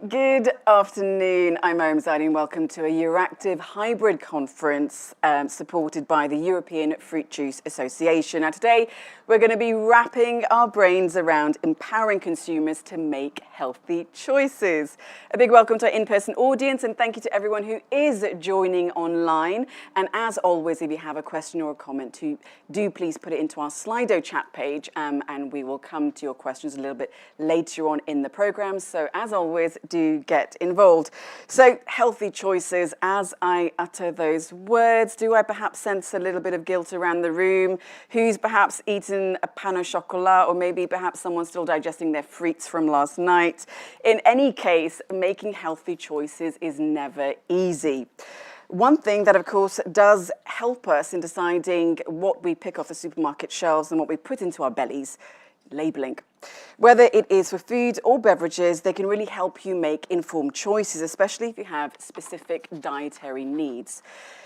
Good afternoon, I'm Miriam Zaidi and welcome to a Euractiv hybrid conference supported by the European Fruit Juice Association. Now today we're going to be wrapping our brains around empowering consumers to make healthy choices. A big welcome to our in-person audience and thank you to everyone who is joining online. And as always, if you have a question or a comment, do please put it into our Slido chat page and we will come to your questions a little bit later on in the program. So as always, do get involved. So healthy choices, as I utter those words, do I perhaps sense a little bit of guilt around the room? Who's perhaps eaten a pain au chocolat, or maybe perhaps someone's still digesting their frites from last night? In any case, making healthy choices is never easy. One thing that, of course, does help us in deciding what we pick off the supermarket shelves and what we put into our bellies, labelling. Whether it is for food or beverages, they can really help you make informed choices, especially if you have specific dietary needs.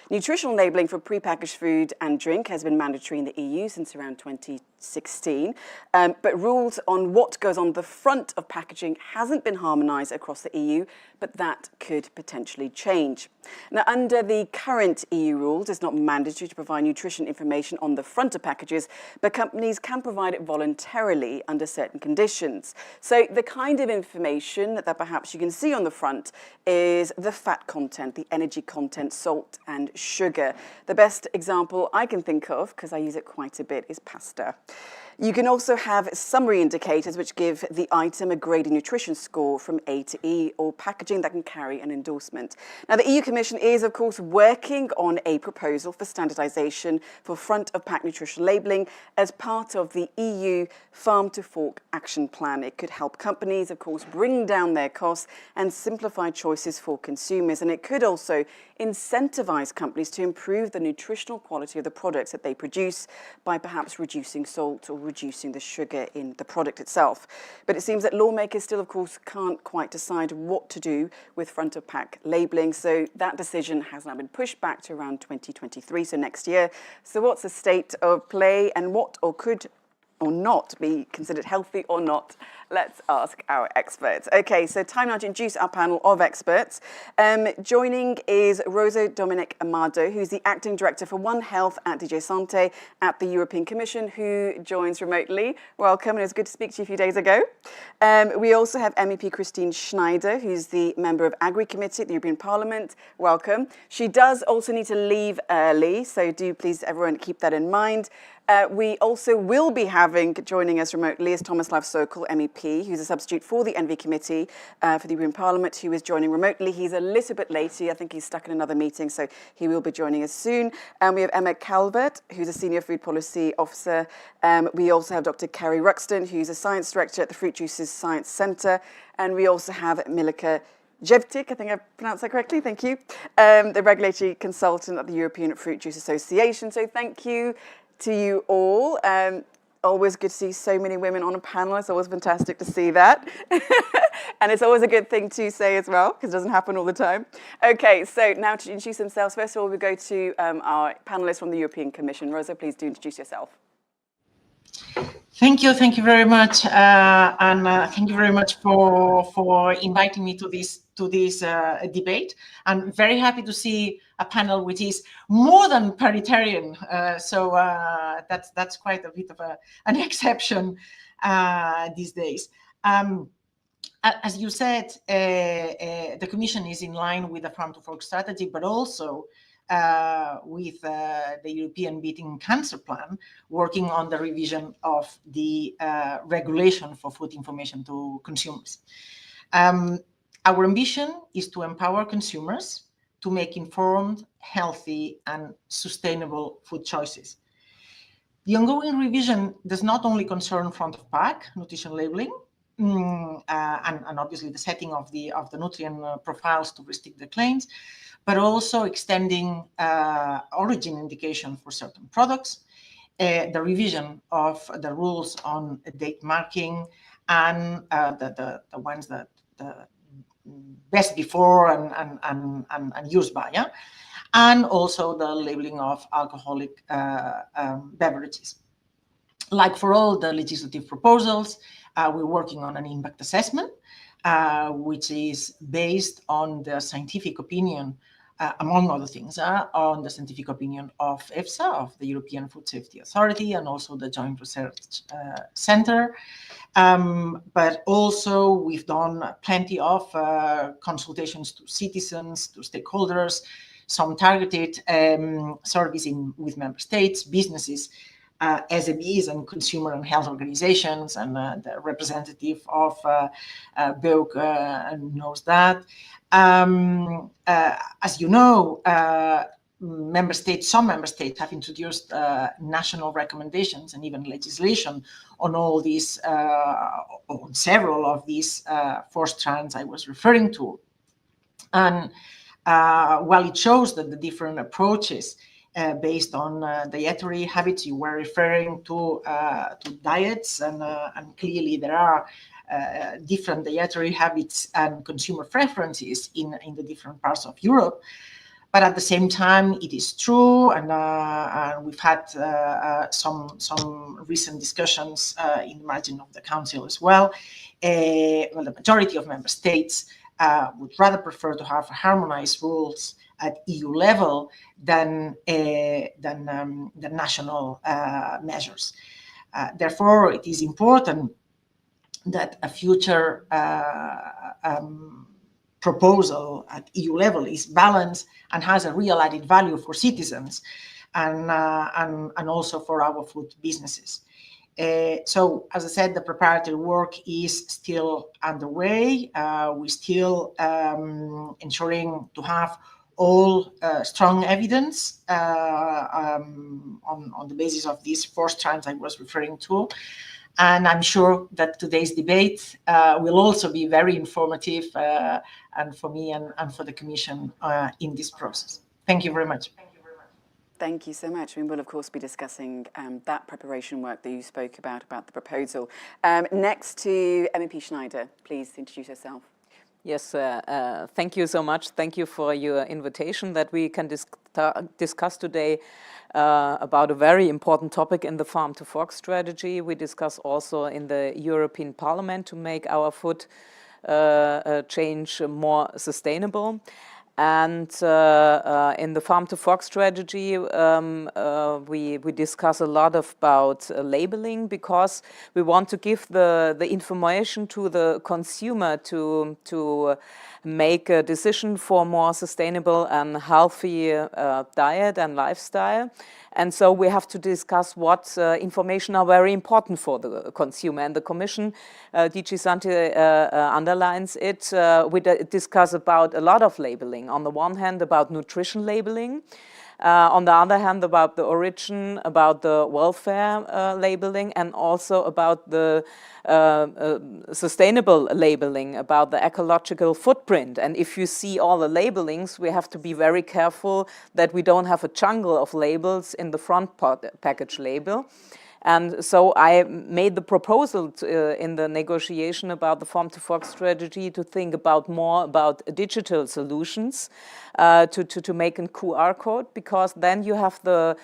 Nutritional labelling for prepackaged food and drink has been mandatory in the EU since around 2016, but rules on what goes on the front of packaging hasn't been harmonised across the EU, but that could potentially change. Now, under the current EU rules, it's not mandatory to provide nutrition information on the front of packages, but companies can provide it voluntarily under certain conditions. So the kind of information that perhaps you can see on the front is the fat content, the energy content, salt and sugar. The best example I can think of, because I use it quite a bit, is pasta. You can also have summary indicators which give the item a graded nutrition score from A to E, or packaging that can carry an endorsement. Now, the EU Commission is, of course, working on a proposal for standardisation for front-of-pack nutritional labelling as part of the EU Farm to Fork Action Plan. It could help companies, of course, bring down their costs and simplify choices for consumers. And it could also incentivise companies to improve the nutritional quality of the products that they produce by perhaps reducing salt or reducing the sugar in the product itself. But it seems that lawmakers still, of course, can't quite decide what to do with front-of-pack labelling. So that decision has now been pushed back to around 2023, so next year. So what's the state of play, and what or could or not be considered healthy or not? Let's ask our experts. Okay, so time now to introduce our panel of experts. Joining is Rosa Dominic Amado, who's the Acting Director for One Health at DG Santé at the European Commission, who joins remotely. Welcome, and it was good to speak to you a few days ago. We also have MEP Christine Schneider, who's the Member of Agri Committee at the European Parliament. Welcome. She does also need to leave early, so do please everyone keep that in mind. We also will be having, joining us remotely, is Tomislav Sokol, MEP, who's a substitute for the ENVI Committee for the European Parliament, who is joining remotely. He's a little bit late. I think he's stuck in another meeting, so he will be joining us soon. And we have Emma Calvert, who's a Senior Food Policy Officer. We also have Dr. Carrie Ruxton, who's a Science Director at the Fruit Juices Science Centre. And we also have Milika Jevtik, I think I pronounced that correctly, thank you, the Regulatory Consultant at the European Fruit Juice Association. So thank you to you all. Always good to see so many women on a panel. It's always fantastic to see that. And it's always a good thing to say as well, because it doesn't happen all the time. Okay, so now to introduce themselves, first of all, we'll go to our panelists from the European Commission. Rosa, please do introduce yourself. Thank you very much, and thank you very much for inviting me to this debate. I'm very happy to see a panel which is more than paritarian, so that's quite a bit of an exception these days. As you said, the Commission is in line with the Farm to Fork strategy, but also with the European Beating Cancer Plan, working on the revision of the regulation for food information to consumers. Our ambition is to empower consumers to make informed, healthy, and sustainable food choices. The ongoing revision does not only concern front-of-pack nutrition labeling, and obviously the setting of the nutrient profiles to restrict the claims, but also extending origin indication for certain products, the revision of the rules on date marking, and the ones that best before and used by, yeah? And also the labeling of alcoholic beverages. Like for all the legislative proposals, we're working on an impact assessment which is based on the scientific opinion, among other things, on the scientific opinion of EFSA, of the European Food Safety Authority, and also the Joint Research Center. But also we've done plenty of consultations to citizens, to stakeholders, some targeted surveys with member states, businesses, SMEs and consumer and health organizations, and the representative of BEUC knows that. As you know, some member states have introduced national recommendations and even legislation on all these, on several of these four strands I was referring to. And while it shows that the different approaches based on dietary habits, you were referring to diets, and clearly there are different dietary habits and consumer preferences in the different parts of Europe. But at the same time, it is true, and we've had some recent discussions in the margin of the Council as well. Well, the majority of member states would rather prefer to have harmonized rules at EU level than national measures. Therefore, it is important that a future proposal at EU level is balanced and has a real added value for citizens and also for our food businesses. So, as I said, the preparatory work is still underway. We're still ensuring to have all strong evidence on the basis of these four strands I was referring to. And I'm sure that today's debate will also be very informative and for me and for the Commission in this process. Thank you very much. Thank you so much. We will, of course, be discussing that preparation work that you spoke about the proposal. Next to MEP Schneider, please introduce yourself. Yes, thank you so much. Thank you for your invitation that we can discuss today about a very important topic in the Farm to Fork strategy. We discuss also in the European Parliament to make our food change more sustainable. And in the Farm to Fork strategy, we discuss a lot about labeling, because we want to give the information to the consumer to make a decision for more sustainable and healthy diet and lifestyle. And so we have to discuss what information are very important for the consumer. And the Commission, DG Sante underlines it. We discuss about a lot of labeling. On the one hand, about nutrition labeling. On the other hand, about the origin, about the welfare labeling, and also about the sustainable labeling, about the ecological footprint. And if you see all the labelings, we have to be very careful that we don't have a jungle of labels in the front package label. And so I made the proposal in the negotiation about the Farm to Fork strategy to think about more about digital solutions to make a QR code, because then you have the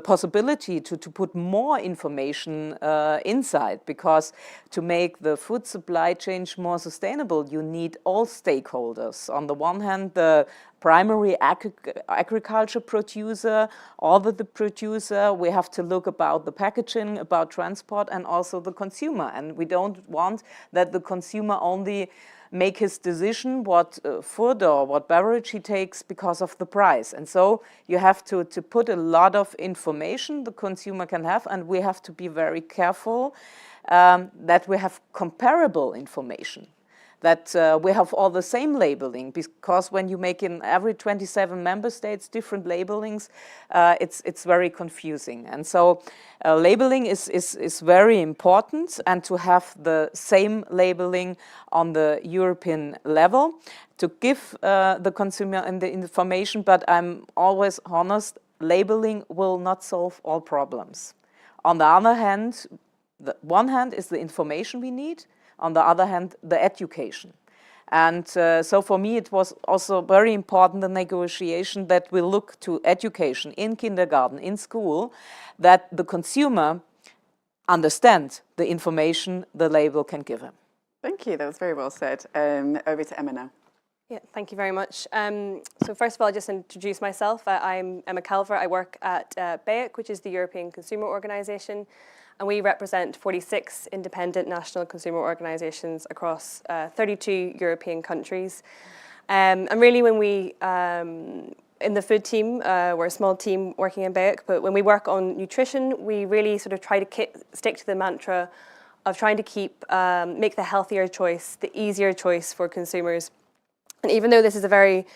possibility to put more information inside, because to make the food supply chain more sustainable, you need all stakeholders. On the one hand, the primary agriculture producer, all the producer, we have to look about the packaging, about transport, and also the consumer. And we don't want that the consumer only make his decision what food or what beverage he takes because of the price. And so you have to put a lot of information the consumer can have, and we have to be very careful that we have comparable information, that we have all the same labeling, because when you make in every 27 member states different labelings, it's very confusing. And so labeling is very important, and to have the same labeling on the European level to give the consumer the information. But I'm always honest, labeling will not solve all problems. On the other hand, the one hand is the information we need, on the other hand, the education. And so for me, it was also very important, the negotiation, that we look to education in kindergarten, in school, that the consumer understands the information the label can give him. Thank you. That was very well said. Over to Emma now. Yeah, thank you very much. So first of all, I'll just introduce myself. I'm Emma Calvert. I work at BEIC, which is the European Consumer Organisation, and we represent 46 independent national consumer organisations across 32 European countries. And really when we, in the food team, we're a small team working in BEIC, but when we work on nutrition, we really sort of try to stick to the mantra of trying to make the healthier choice, the easier choice for consumers. And even though this is a very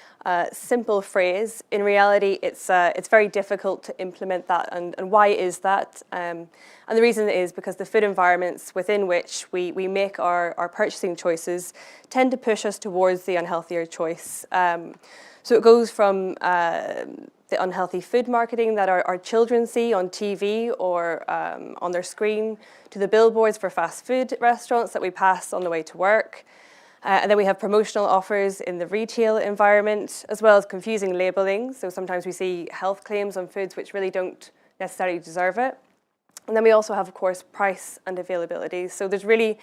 simple phrase, in reality, it's very difficult to implement that. And why is that? And the reason is because the food environments within which we make our purchasing choices tend to push us towards the unhealthier choice. So it goes from the unhealthy food marketing that our children see on TV or on their screen, to the billboards for fast food restaurants that we pass on the way to work. And then we have promotional offers in the retail environment, as well as confusing labelling. So sometimes we see health claims on foods which really don't necessarily deserve it. And then we also have, of course, price and availability. So there's really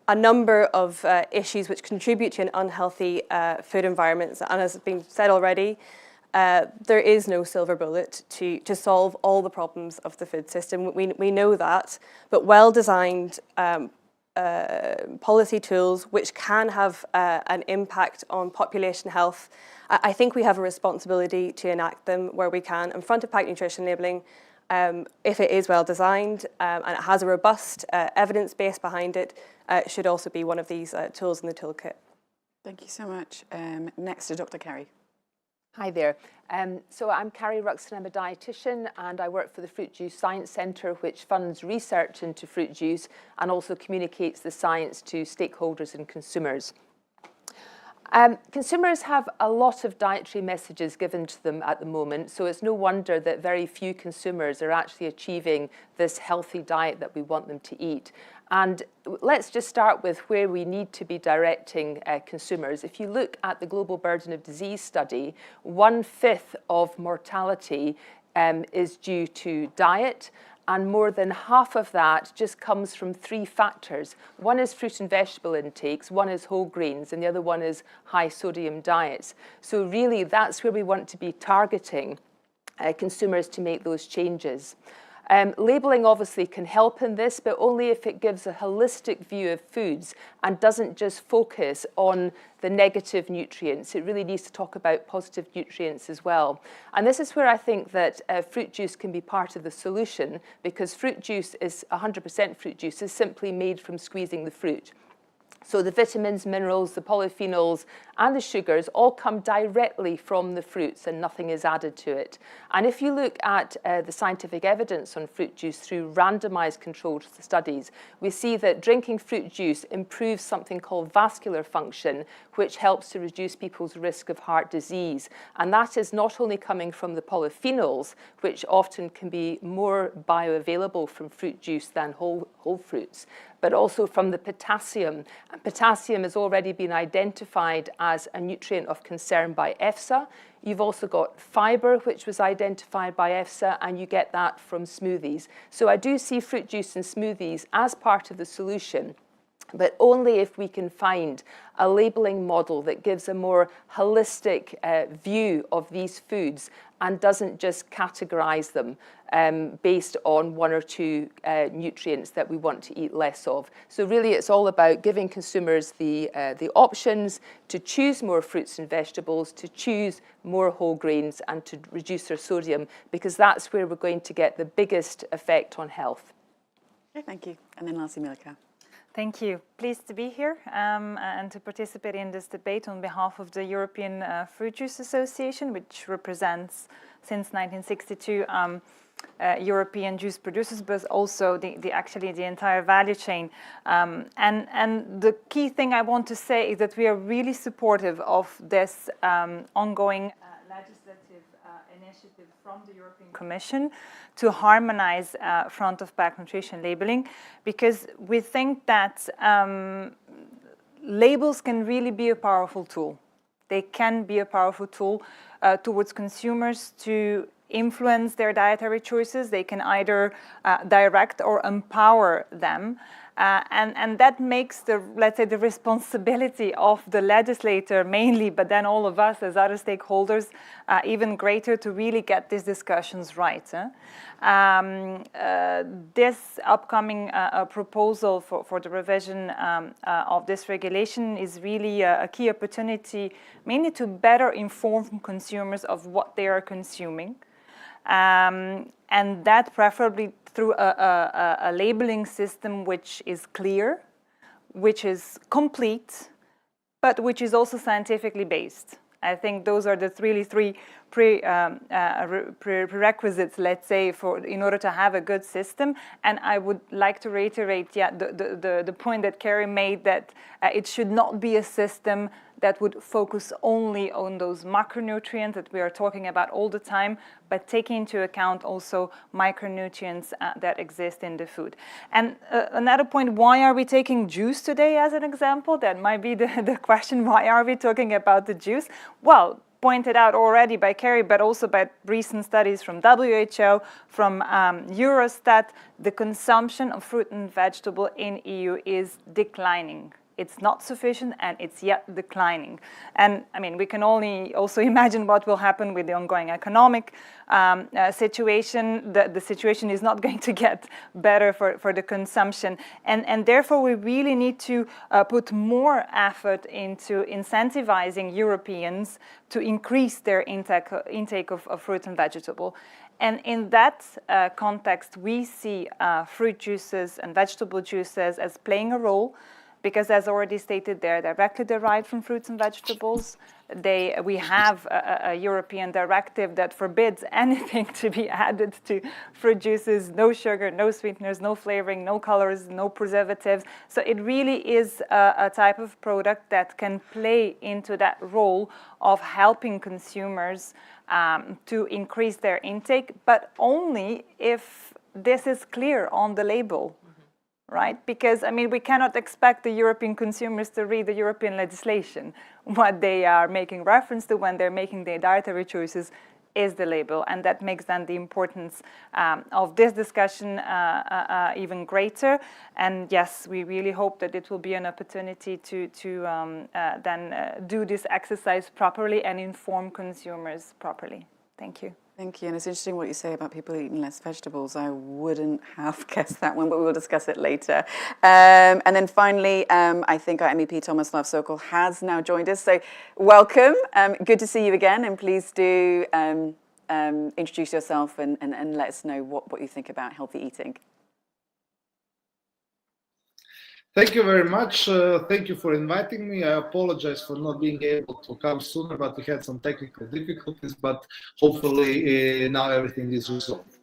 a number of issues which contribute to an unhealthy food environment. And as has been said already, there is no silver bullet to solve all the problems of the food system. We know that, but well-designed policy tools which can have an impact on population health, I think we have a responsibility to enact them where we can. And front-of-pack nutrition labelling, if it is well designed and it has a robust evidence base behind it, should also be one of these tools in the toolkit. Thank you so much. Next to Dr. Carrie. Hi there. So I'm Carrie Ruxton, I'm a dietitian, and I work for the Fruit Juice Science Centre, which funds research into fruit juice and also communicates the science to stakeholders and consumers. Consumers have a lot of dietary messages given to them at the moment, so it's no wonder that very few consumers are actually achieving this healthy diet that we want them to eat. And let's just start with where we need to be directing consumers. If you look at the Global Burden of Disease study, 1/5 of mortality is due to diet, and more than half of that just comes from 3 factors. One is fruit and vegetable intakes, one is whole grains, and the other one is high sodium diets. So really, that's where we want to be targeting consumers to make those changes. Labelling obviously can help in this, but only if it gives a holistic view of foods and doesn't just focus on the negative nutrients. It really needs to talk about positive nutrients as well. And this is where I think that fruit juice can be part of the solution, because fruit juice is 100% fruit juice is simply made from squeezing the fruit. So the vitamins, minerals, the polyphenols, and the sugars all come directly from the fruits and nothing is added to it. And if you look at the scientific evidence on fruit juice through randomized controlled studies, we see that drinking fruit juice improves something called vascular function, which helps to reduce people's risk of heart disease. And that is not only coming from the polyphenols, which often can be more bioavailable from fruit juice than whole fruits, but also from the potassium. And potassium has already been identified as a nutrient of concern by EFSA. You've also got fibre, which was identified by EFSA, and you get that from smoothies. So I do see fruit juice and smoothies as part of the solution, but only if we can find a labelling model that gives a more holistic view of these foods and doesn't just categorise them based on 1 or 2 nutrients that we want to eat less of. So really it's all about giving consumers the options to choose more fruits and vegetables, to choose more whole grains, and to reduce their sodium, because that's where we're going to get the biggest effect on health. Okay, thank you. And then lastly, Milka. Thank you. Pleased to be here and to participate in this debate on behalf of the European Fruit Juice Association, which represents, since 1962, European juice producers, but also actually the entire value chain. And the key thing I want to say is that we are really supportive of this ongoing legislative initiative from the European Commission to harmonize front-of-pack nutrition labeling, because we think that labels can really be a powerful tool. They can be a powerful tool towards consumers to influence their dietary choices. They can either direct or empower them. And that makes the, let's say, the responsibility of the legislator mainly, but then all of us as other stakeholders, even greater to really get these discussions right. This upcoming proposal for the revision of this regulation is really a key opportunity, mainly to better inform consumers of what they are consuming. And that preferably through a labeling system which is clear, which is complete, but which is also scientifically based. I think those are the really three prerequisites, let's say, in order to have a good system. And I would like to reiterate, the point that Carrie made, that it should not be a system that would focus only on those macronutrients that we are talking about all the time, but taking into account also micronutrients that exist in the food. And another point, why are we taking juice today as an example? That might be the question, why are we talking about the juice? Well, pointed out already by Carrie, but also by recent studies from WHO, from Eurostat, the consumption of fruit and vegetable in EU is declining. It's not sufficient, and it's yet declining. And I mean, we can only also imagine what will happen with the ongoing economic situation. The situation is not going to get better for the consumption. And therefore, we really need to put more effort into incentivizing Europeans to increase their intake of fruit and vegetable. And in that context, we see fruit juices and vegetable juices as playing a role, because as already stated, they're directly derived from fruits and vegetables. We have a European directive that forbids anything to be added to fruit juices: no sugar, no sweeteners, no flavoring, no colors, no preservatives. So it really is a type of product that can play into that role of helping consumers to increase their intake, but only if this is clear on the label. Right? Because, I mean, we cannot expect the European consumers to read the European legislation. What they are making reference to when they're making their dietary choices is the label, and that makes then the importance of this discussion even greater. And yes, we really hope that it will be an opportunity to then do this exercise properly and inform consumers properly. Thank you. Thank you. And it's interesting what you say about people eating less vegetables. I wouldn't have guessed that one, but we will discuss it later. And then finally, I think our MEP Thomas Love-Sokol has now joined us. So welcome. Good to see you again. And please do introduce yourself and let us know what you think about healthy eating. Thank you very much. Thank you for inviting me. I apologize for not being able to come sooner, but we had some technical difficulties, but hopefully now everything is resolved.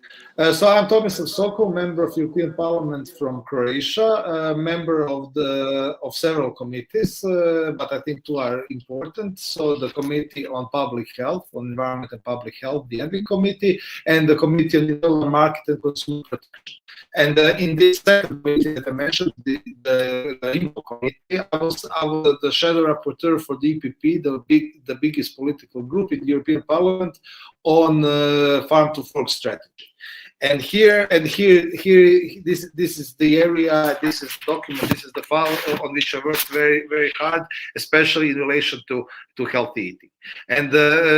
So I'm Thomas Love-Sokol, member of European Parliament from Croatia, member of several committees, but I think two are important. So the Committee on Public Health, on Environment and Public Health, the ENVI Committee, and the Committee on Internal Market and Consumer Protection. And in this second committee that I mentioned, the IMCO committee, I was the shadow rapporteur for the EPP, the biggest political group in the European Parliament, on farm to fork strategy. And here, this is the area, this is the document, this is the file on which I worked very, very hard, especially in relation to healthy eating. And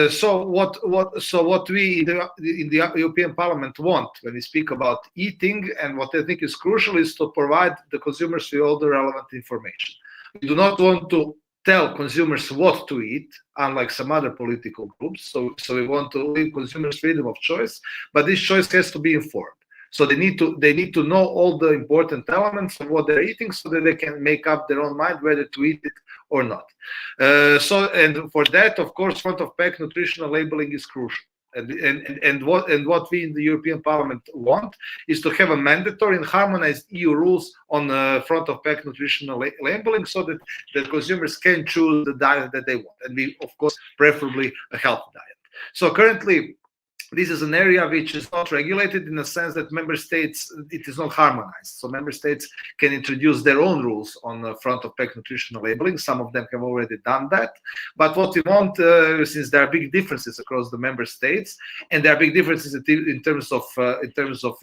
so what we in the European Parliament want when we speak about eating, and what I think is crucial, is to provide the consumers with all the relevant information. We do not want to tell consumers what to eat, unlike some other political groups. So we want to leave consumers freedom of choice, but this choice has to be informed. So they need to know all the important elements of what they're eating, so that they can make up their own mind whether to eat it or not. And for that, of course, front of pack nutritional labeling is crucial. And what we in the European Parliament want is to have a mandatory and harmonized EU rules on front of pack nutritional labeling, so that consumers can choose the diet that they want, and we, of course, preferably a healthy diet. So currently, this is an area which is not regulated in the sense that member states, it is not harmonized. So member states can introduce their own rules on the front of pack nutritional labeling. Some of them have already done that. But what we want, since there are big differences across the member states, and there are big differences in terms of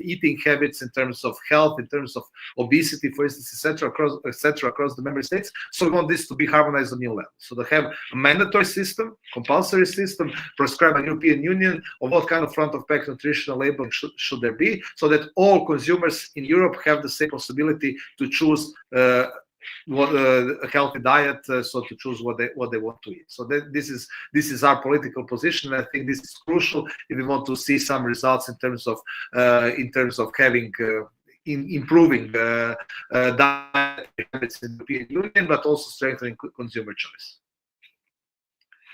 eating habits, in terms of health, in terms of obesity, for instance, etc., across the member states. So we want this to be harmonized on new level. So to have a mandatory system, compulsory system, prescribed by the European Union of what kind of front of pack nutritional labeling should there be, so that all consumers in Europe have the same possibility to choose a healthy diet, so to choose what they want to eat. So this is our political position. I think this is crucial if we want to see some results in terms of having improving diet habits in the European Union, but also strengthening consumer choice.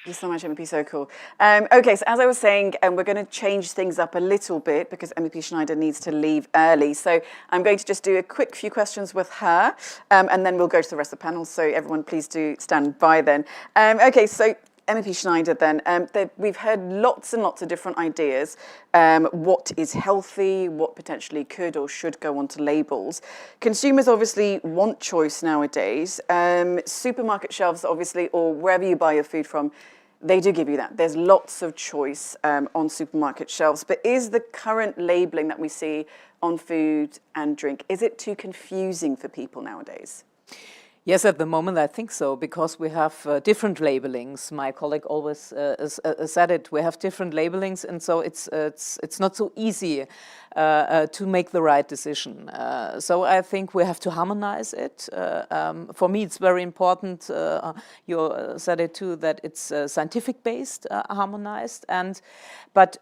Thank you so much, MEP Sokol. Okay, so as I was saying, we're going to change things up a little bit because MEP Schneider needs to leave early. So I'm going to just do a quick few questions with her, and then we'll go to the rest of the panel. So everyone, please do stand by then. Okay, so MEP Schneider then, we've heard lots and lots of different ideas. What is healthy, what potentially could or should go onto labels. Consumers obviously want choice nowadays. Supermarket shelves, obviously, or wherever you buy your food from, they do give you that. There's lots of choice on supermarket shelves. But is the current labelling that we see on food and drink, is it too confusing for people nowadays? Yes, at the moment I think so, because we have different labelings. My colleague always said it. We have different labelings, and so it's not so easy to make the right decision. So I think we have to harmonize it. For me, it's very important. You said it too, that it's scientific-based, harmonized, but.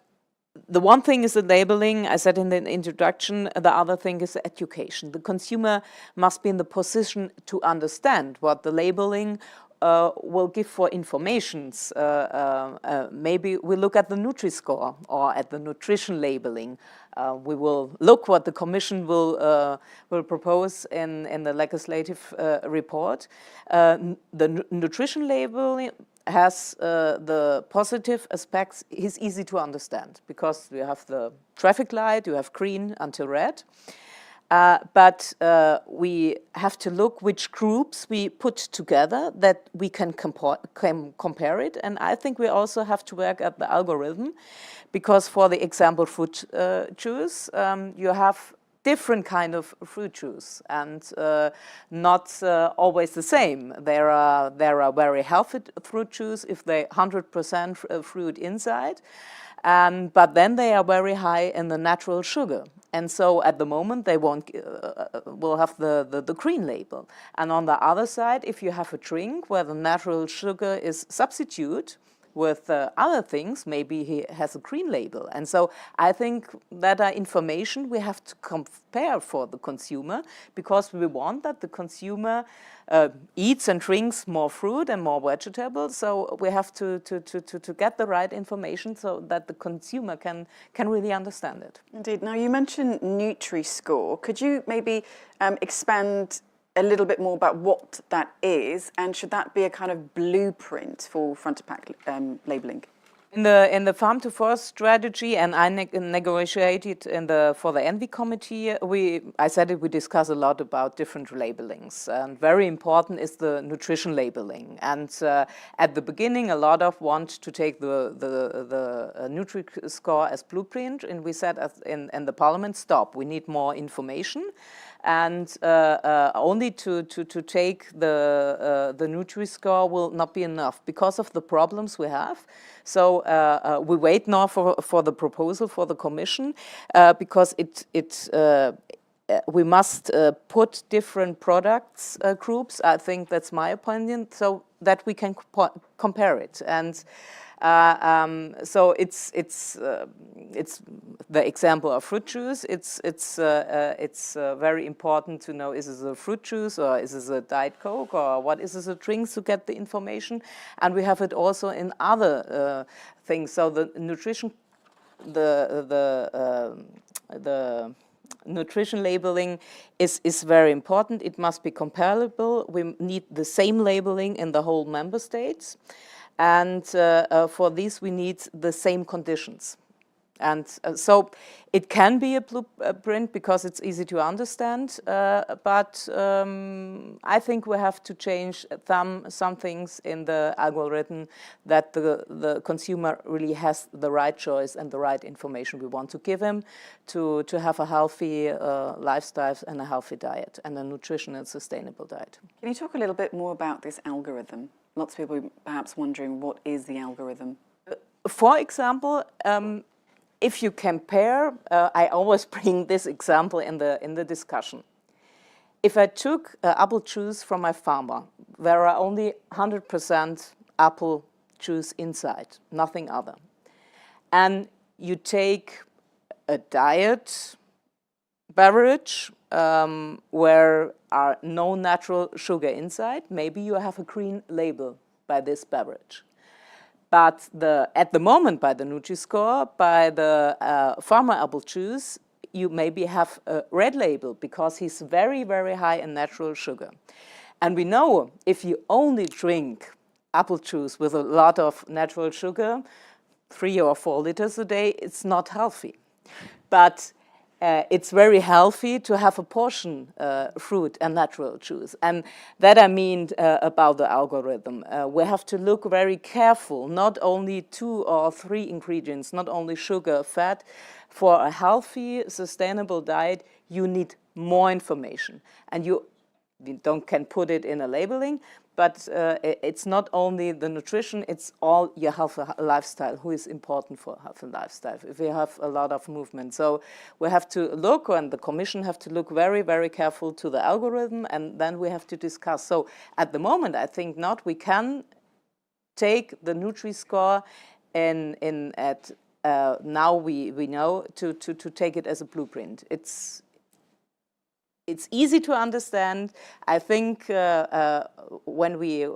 The one thing is the labeling, I said in the introduction, the other thing is the education. The consumer must be in the position to understand what the labeling will give for informations. Maybe we look at the Nutri-Score or at the nutrition labeling. We will look what the Commission will propose in the legislative report. The nutrition labeling has the positive aspects. Is easy to understand because you have the traffic light, you have green until red. But we have to look which groups we put together that we can compare it. And I think we also have to work at the algorithm, because for the example fruit juice, you have different kind of fruit juice and not always the same. There are very healthy fruit juice if they 100% fruit inside, but then they are very high in the natural sugar. And so at the moment they will have the green label. And on the other side, if you have a drink where the natural sugar is substitute with other things, maybe he has a green label. And so I think that are information we have to compare for the consumer, because we want that the consumer eats and drinks more fruit and more vegetables. So we have to get the right information so that the consumer can really understand it. Indeed. Now, you mentioned Nutri-Score. Could you maybe expand a little bit more about what that is, and should that be a kind of blueprint for front-of-pack labelling? In the farm to fork strategy, and I negotiated for the Envy committee, I said it, we discuss a lot about different labelings, and very important is the nutrition labelling. And at the beginning, a lot of want to take the Nutri-Score as blueprint, and we said in the Parliament, stop. We need more information. And only to take the Nutri-Score will not be enough because of the problems we have. So we wait now for the proposal for the Commission, because we must put different products groups. I think that's my opinion, so that we can compare it. And so it's the example of fruit juice. It's very important to know, is this a fruit juice or is this a Diet Coke or what is this a drink, to get the information. And we have it also in other things. So the nutrition, the nutrition labeling is very important. It must be comparable. We need the same labeling in the whole member states. And for this, we need the same conditions. And so it can be a blueprint because it's easy to understand, but I think we have to change some things in the algorithm that the consumer really has the right choice and the right information we want to give him to have a healthy lifestyle and a healthy diet and a nutritional and sustainable diet. Can you talk a little bit more about this algorithm? Lots of people are perhaps wondering, what is the algorithm? For example, if you compare, I always bring this example in the discussion. If I took apple juice from my farmer, there are only 100% apple juice inside, nothing other. And you take a diet beverage where are no natural sugar inside, maybe you have a green label by this beverage. But at the moment, by the Nutri-Score, by the farmer apple juice, you maybe have a red label because he's very, very high in natural sugar. And we know if you only drink apple juice with a lot of natural sugar, 3 or 4 liters a day, it's not healthy. But it's very healthy to have a portion fruit and natural juice. And that I mean about the algorithm. We have to look very careful, not only 2 or 3 ingredients, not only sugar, fat. For a healthy, sustainable diet, you need more information. And you can put it in a labeling, but it's not only the nutrition, it's all your healthy lifestyle, who is important for healthy lifestyle, if we have a lot of movement. So we have to look, and the Commission have to look very, very careful to the algorithm, and then we have to discuss. So at the moment, I think not. We can take the Nutri-Score now we know to take it as a blueprint. It's easy to understand. I think when we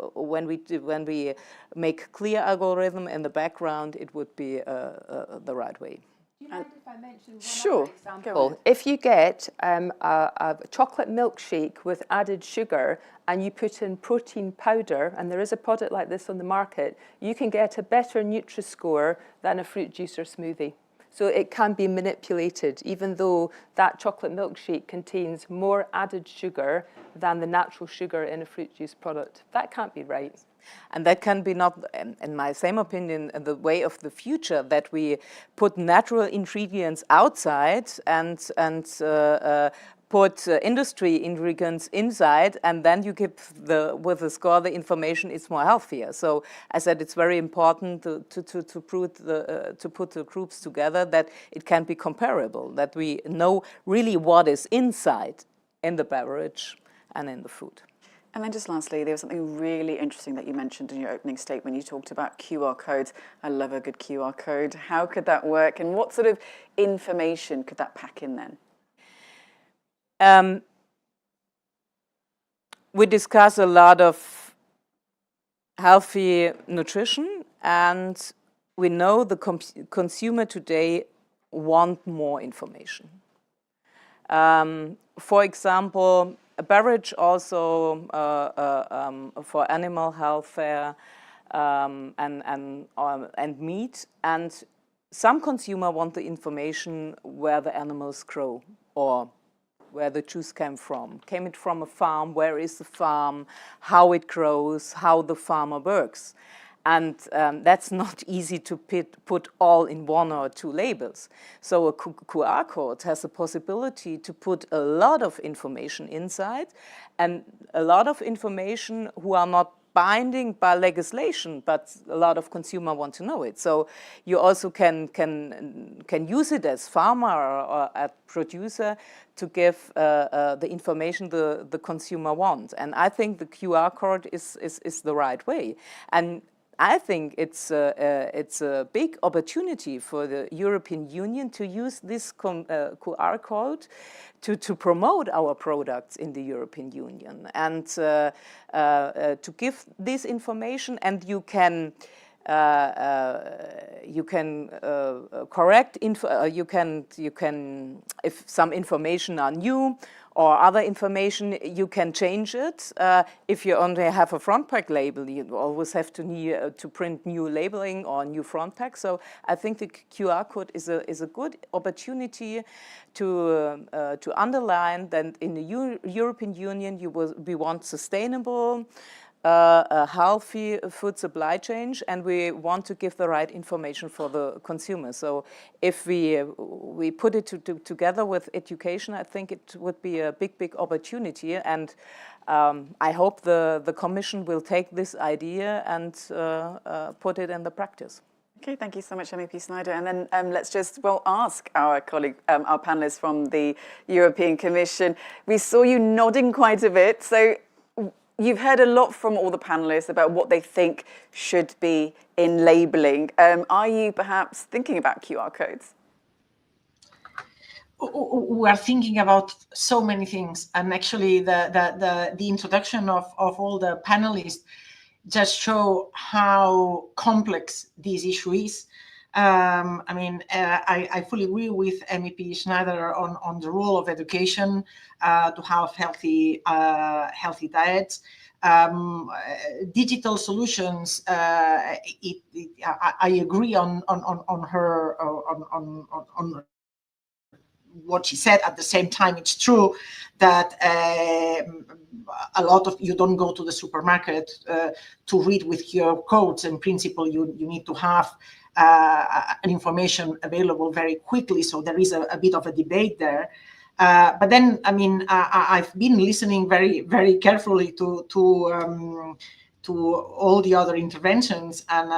make clear algorithm in the background, it would be the right way. Do you mind if I mention one Sure. other example? If you get a chocolate milkshake with added sugar and you put in protein powder, and there is a product like this on the market, you can get a better Nutri-Score than a fruit juice or smoothie. So it can be manipulated, even though that chocolate milkshake contains more added sugar than the natural sugar in a fruit juice product. That can't be right. And that can be not, in my same opinion, the way of the future, that we put natural ingredients outside and put industry ingredients inside, and then you give with the score the information it's more healthier. So I said it's very important to put the groups together, that it can be comparable, that we know really what is inside in the beverage and in the food. And then just lastly, there was something really interesting that you mentioned in your opening statement. You talked about QR codes. I love a good QR code. How could that work, and what sort of information could that pack in then? We discuss a lot of healthy nutrition, and we know the consumer today want more information. For example, a beverage also for animal health and meat, and some consumer want the information where the animals grow or where the juice came from. Came it from a farm? Where is the farm? How it grows? How the farmer works? And that's not easy to put all in 1 or 2 labels. So a QR code has the possibility to put a lot of information inside, and a lot of information who are not binding by legislation, but a lot of consumers want to know it. So you also can use it as farmer or a producer to give the information the consumer wants. And I think the QR code is the right way. And I think it's a big opportunity for the European Union to use this QR code to promote our products in the European Union, and to give this information. And you can correct info. You can if some information are new, or other information, you can change it. If you only have a front pack label, you always have to print new labeling or new front pack. So I think the QR code is a good opportunity to underline that in the European Union we want sustainable, a healthy food supply chain, and we want to give the right information for the consumer. So if we put it together with education, I think it would be a big opportunity, and I hope the Commission will take this idea and put it in the practice. Okay, thank you so much, MEP Snyder. And then let's just, ask our colleague, our panellists from the European Commission. We saw you nodding quite a bit. So you've heard a lot from all the panellists about what they think should be in labelling. Are you perhaps thinking about QR codes? We are thinking about so many things, and actually the introduction of all the panelists just show how complex this issue is. I fully agree with MEP Schneider on the role of education to have healthy diets. Digital solutions, I agree on what she said. At the same time, it's true that a lot of you don't go to the supermarket to read with QR codes. In principle, you need to have an information available very quickly. So there is a bit of a debate there. But then, I've been listening very carefully to all the other interventions, and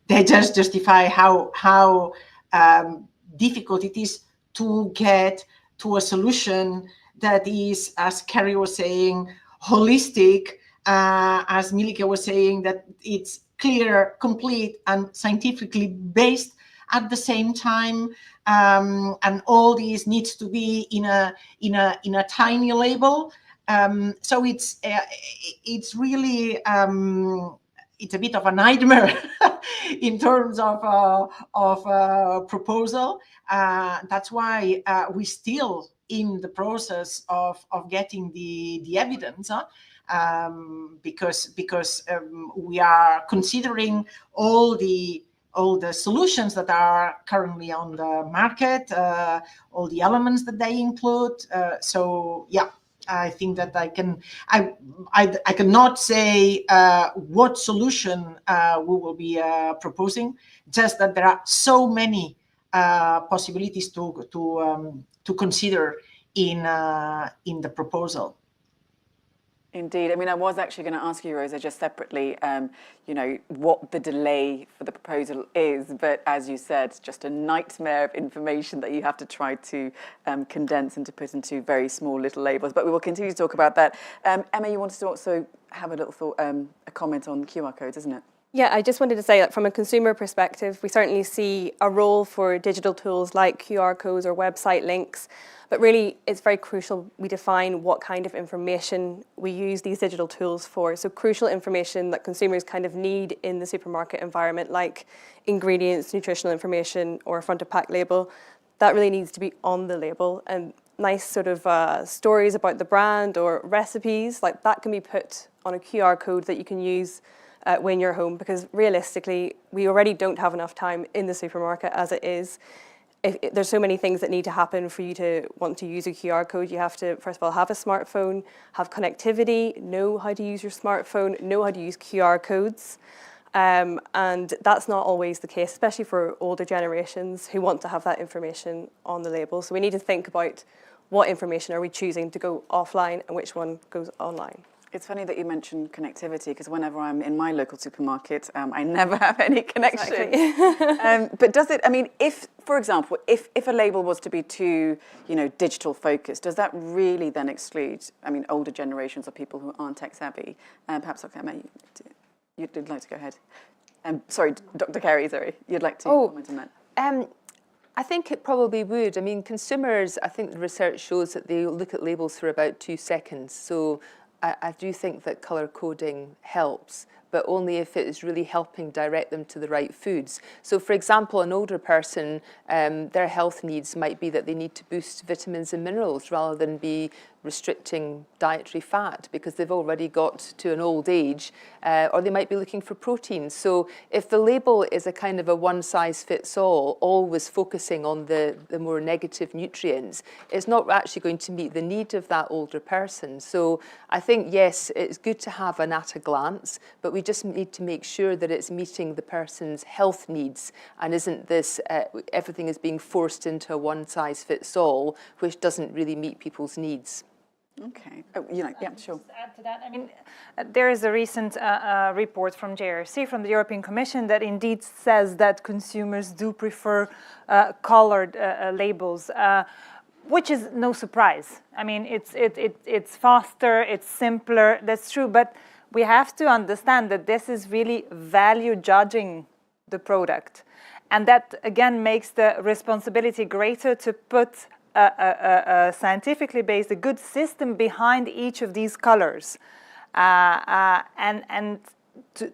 they just justify how difficult it is to get to a solution that is, as Carrie was saying, holistic, as Milike was saying, that it's clear, complete, and scientifically based at the same time, and all these needs to be in a tiny label. So it's really it's a bit of a nightmare in terms of proposal. That's why we're still in the process of getting the evidence, because we are considering all the solutions that are currently on the market, all the elements that they include. So yeah, I think that I cannot say what solution we will be proposing. Just that there are so many possibilities to consider in the proposal. Indeed. I was actually going to ask you, Rosa, just separately, what the delay for the proposal is. But as you said, it's just a nightmare of information that you have to try to condense and to put into very small little labels. But we will continue to talk about that. Emma, you wanted to also have a little thought, a comment on QR codes, isn't it? Yeah, I just wanted to say that from a consumer perspective, we certainly see a role for digital tools like QR codes or website links, but really it's very crucial we define what kind of information we use these digital tools for. So crucial information that consumers kind of need in the supermarket environment, like ingredients, nutritional information, or a front of pack label, that really needs to be on the label. And nice sort of stories about the brand or recipes, like that can be put on a QR code that you can use when you're home, because realistically, we already don't have enough time in the supermarket as it is. There's so many things that need to happen for you to want to use a QR code. You have to, first of all, have a smartphone, have connectivity, know how to use your smartphone, know how to use QR codes. And that's not always the case, especially for older generations who want to have that information on the label. So we need to think about what information are we choosing to go offline and which one goes online. It's funny that you mentioned connectivity, because whenever I'm in my local supermarket, I never have any connection. Exactly. But does it, if, for example, if a label was to be too, digital focused, does that really then exclude, older generations or people who aren't tech savvy? Perhaps, Dr. Emma, you'd like to go ahead. Sorry, Dr. Carey, you'd like to comment on that? I think it probably would. Consumers, I think the research shows that they look at labels for about 2 seconds. So I do think that colour coding helps, but only if it is really helping direct them to the right foods. So for example, an older person, their health needs might be that they need to boost vitamins and minerals rather than be restricting dietary fat because they've already got to an old age, or they might be looking for protein. So if the label is a kind of a one-size-fits-all, always focusing on the more negative nutrients, it's not actually going to meet the need of that older person. So I think, yes, it's good to have an at a glance, but we just need to make sure that it's meeting the person's health needs and isn't this, everything is being forced into a one-size-fits-all, which doesn't really meet people's needs. Okay. Oh, yeah, sure. Just add to that, I mean, there is a recent report from JRC, from the European Commission, that indeed says that consumers do prefer colored labels, which is no surprise. I mean, it's faster, it's simpler, that's true, but we have to understand that this is really value judging the product. And that, again, makes the responsibility greater to put a scientifically based, a good system behind each of these colors. And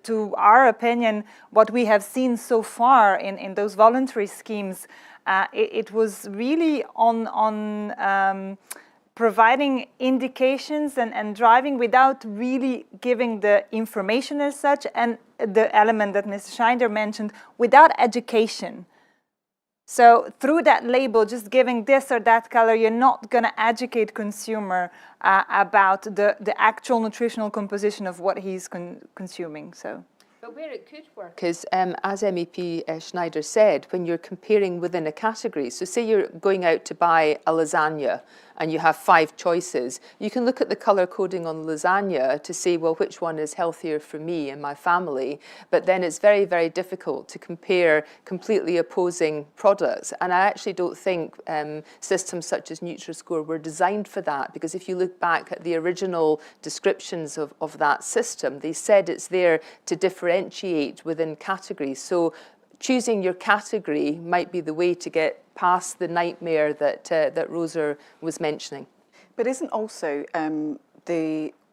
to our opinion, what we have seen so far in those voluntary schemes, it was really on providing indications and driving without really giving the information as such, and the element that Mr. Schneider mentioned, without education. So through that label, just giving this or that color, you're not going to educate consumer about the actual nutritional composition of what he's consuming. So. But where it could work is, as MEP Schneider said, when you're comparing within a category. So say you're going out to buy a lasagna and you have 5 choices. You can look at the colour coding on lasagna to see, well, which one is healthier for me and my family. But then it's very, very difficult to compare completely opposing products. And I actually don't think systems such as Nutri-Score were designed for that, because if you look back at the original descriptions of that system, they said it's there to differentiate within categories. So choosing your category might be the way to get past the nightmare that Rosa was mentioning. But isn't also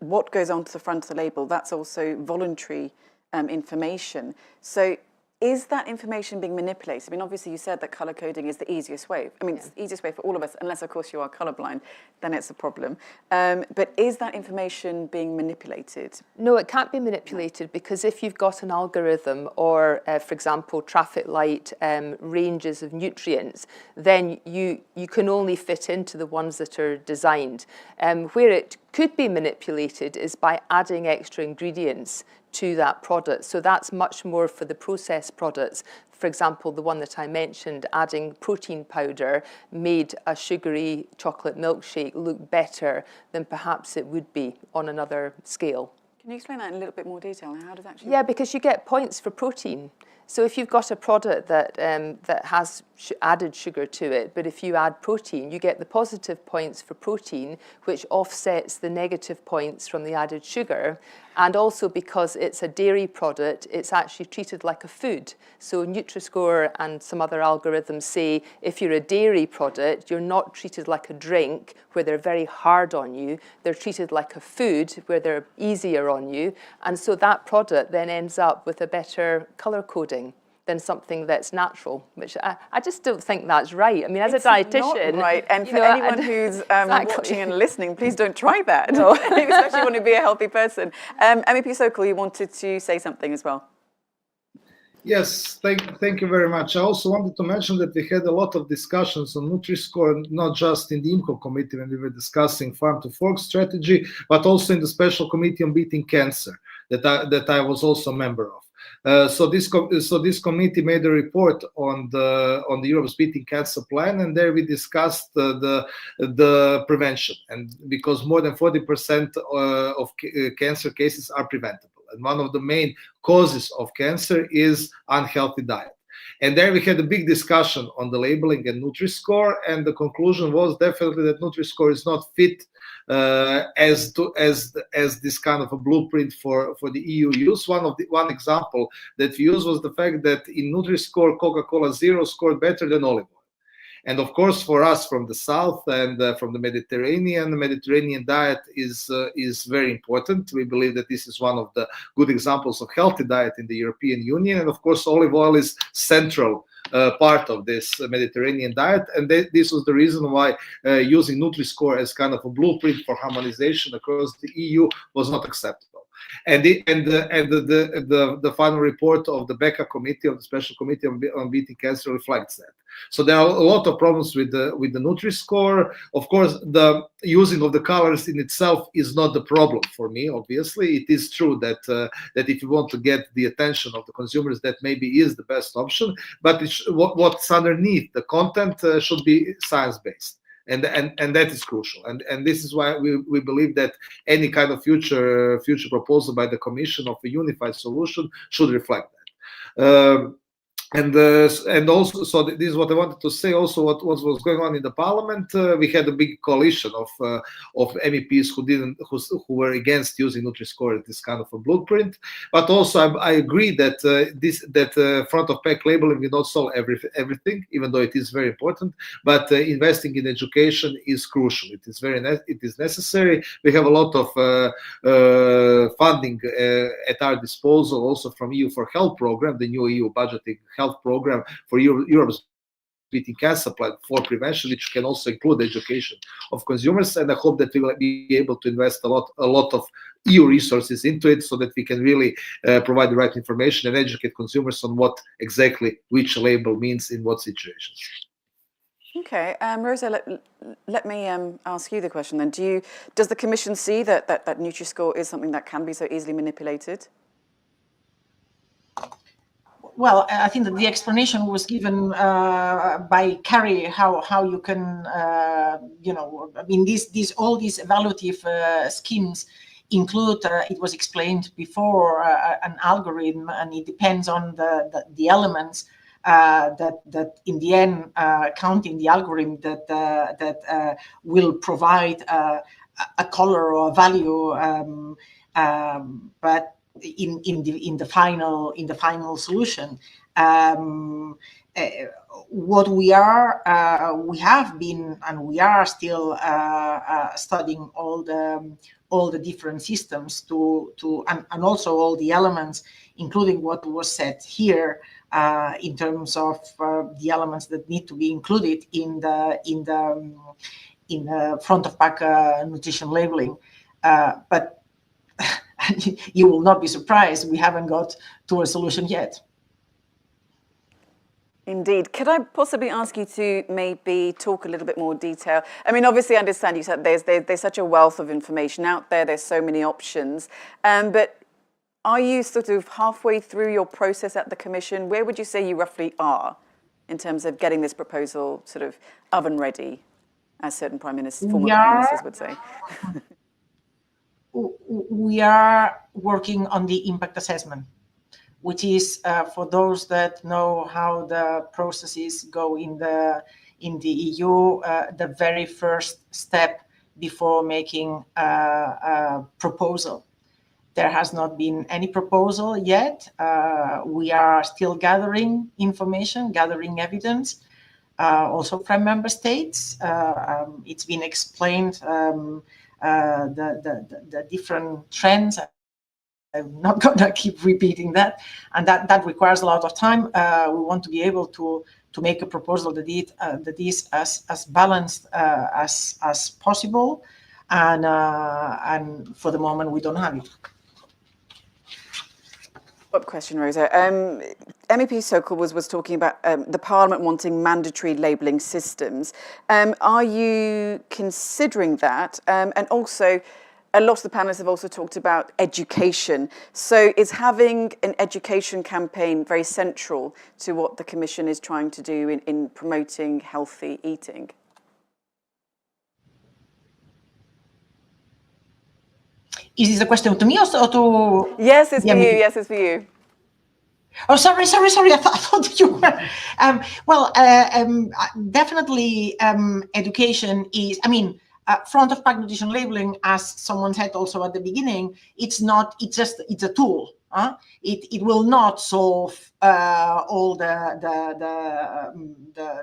what goes onto the front of the label, that's also voluntary information. So is that information being manipulated? I mean, obviously you said that colour coding is the easiest way. I mean, it's the easiest way for all of us, unless of course you are colourblind, then it's a problem. But is that information being manipulated? No, it can't be manipulated, because if you've got an algorithm or, for example, traffic light ranges of nutrients, then you can only fit into the ones that are designed. Where it could be manipulated is by adding extra ingredients to that product. So that's much more for the processed products. For example, the one that I mentioned, adding protein powder made a sugary chocolate milkshake look better than perhaps it would be on another scale. Can you explain that in a little bit more detail? How does that actually? Yeah, because you get points for protein. So if you've got a product that that has added sugar to it, but if you add protein, you get the positive points for protein, which offsets the negative points from the added sugar. And also because it's a dairy product, it's actually treated like a food. So Nutri-Score and some other algorithms say if you're a dairy product, you're not treated like a drink where they're very hard on you. They're treated like a food where they're easier on you. And so that product then ends up with a better colour coding than something that's natural, which I just don't think that's right. I mean, as a dietitian... Not right, and for anyone who's watching and listening, please don't try that, no. Especially when you be a healthy person. MEP Sokol, you wanted to say something as well. Yes, thank you very much. I also wanted to mention that we had a lot of discussions on Nutri-Score, not just in the IMCO committee when we were discussing farm to fork strategy, but also in the special committee on beating cancer that I was also a member of. So this committee made a report on the Europe's beating cancer plan, and there we discussed the prevention, and because more than 40% of cancer cases are preventable, and one of the main causes of cancer is unhealthy diet. And there we had a big discussion on the labeling and Nutri-Score, and the conclusion was definitely that Nutri-Score is not fit as this kind of a blueprint for the EU use. One example that we used was the fact that in Nutri-Score, Coca-Cola Zero scored better than olive oil. And of course, for us from the south and from the Mediterranean diet is very important. We believe that this is one of the good examples of healthy diet in the European Union. And of course, olive oil is central part of this Mediterranean diet. And this was the reason why using Nutri-Score as kind of a blueprint for harmonization across the EU was not acceptable. And the final report of the BECA committee, of the Special Committee on Beating Cancer, reflects that. So there are a lot of problems with the Nutri-Score. Of course, the using of the colors in itself is not the problem for me. Obviously, it is true that that if you want to get the attention of the consumers, that maybe is the best option. But what's underneath the content should be science-based. And that is crucial, and this is why we believe that any kind of future proposal by the Commission of a unified solution should reflect that. And also, so this is what I wanted to say. Also, what was going on in the Parliament, we had a big coalition of MEPs who were against using Nutri-Score as this kind of a blueprint. But also, I agree that front of pack labeling will not solve everything, even though it is very important. But investing in education is crucial. It is necessary. We have a lot of funding at our disposal, also from EU for Health program, the new EU budgeting health program for Europe's beating cancer plan for prevention, which can also include education of consumers. And I hope that we will be able to invest a lot of EU resources into it, so that we can really provide the right information and educate consumers on what exactly which label means in what situations. Okay, Rosa, let me ask you the question then. Does the Commission see that Nutri-Score is something that can be so easily manipulated? Well, I think that the explanation was given by Carrie how you can, I mean, all these evaluative schemes include, it was explained before, an algorithm, and it depends on the elements that in the end count in the algorithm that will provide a color or a value, but in the final solution, what we have been and we are still studying all the different systems and also all the elements, including what was said here in terms of the elements that need to be included in the front of pack nutrition labeling, but you will not be surprised, we haven't got to a solution yet. Indeed. Could I possibly ask you to maybe talk a little bit more detail? I mean, obviously, I understand you said there's such a wealth of information out there. There's so many options. But are you sort of halfway through your process at the Commission? Where would you say you roughly are in terms of getting this proposal sort of oven ready, as certain former prime ministers would say? We are working on the impact assessment, which is for those that know how the processes go in the EU, the very first step before making a proposal. There has not been any proposal yet. We are still gathering information, gathering evidence, also from member states. It's been explained the different trends. I'm not going to keep repeating that, and that requires a lot of time. We want to be able to make a proposal that is as balanced as possible, and for the moment we don't have it. Follow-up question, Rosa. MEP Sokol was talking about the Parliament wanting mandatory labelling systems. Are you considering that? And also, a lot of the panelists have also talked about education. So is having an education campaign very central to what the Commission is trying to do in promoting healthy eating? Is this a question to me or to? Yes, it's for you. Yes, it's for you. Oh, sorry. I thought you were. Definitely, education is. I mean, front of pack nutrition labeling, as someone said also at the beginning, it's not. It's a tool. It will not solve all the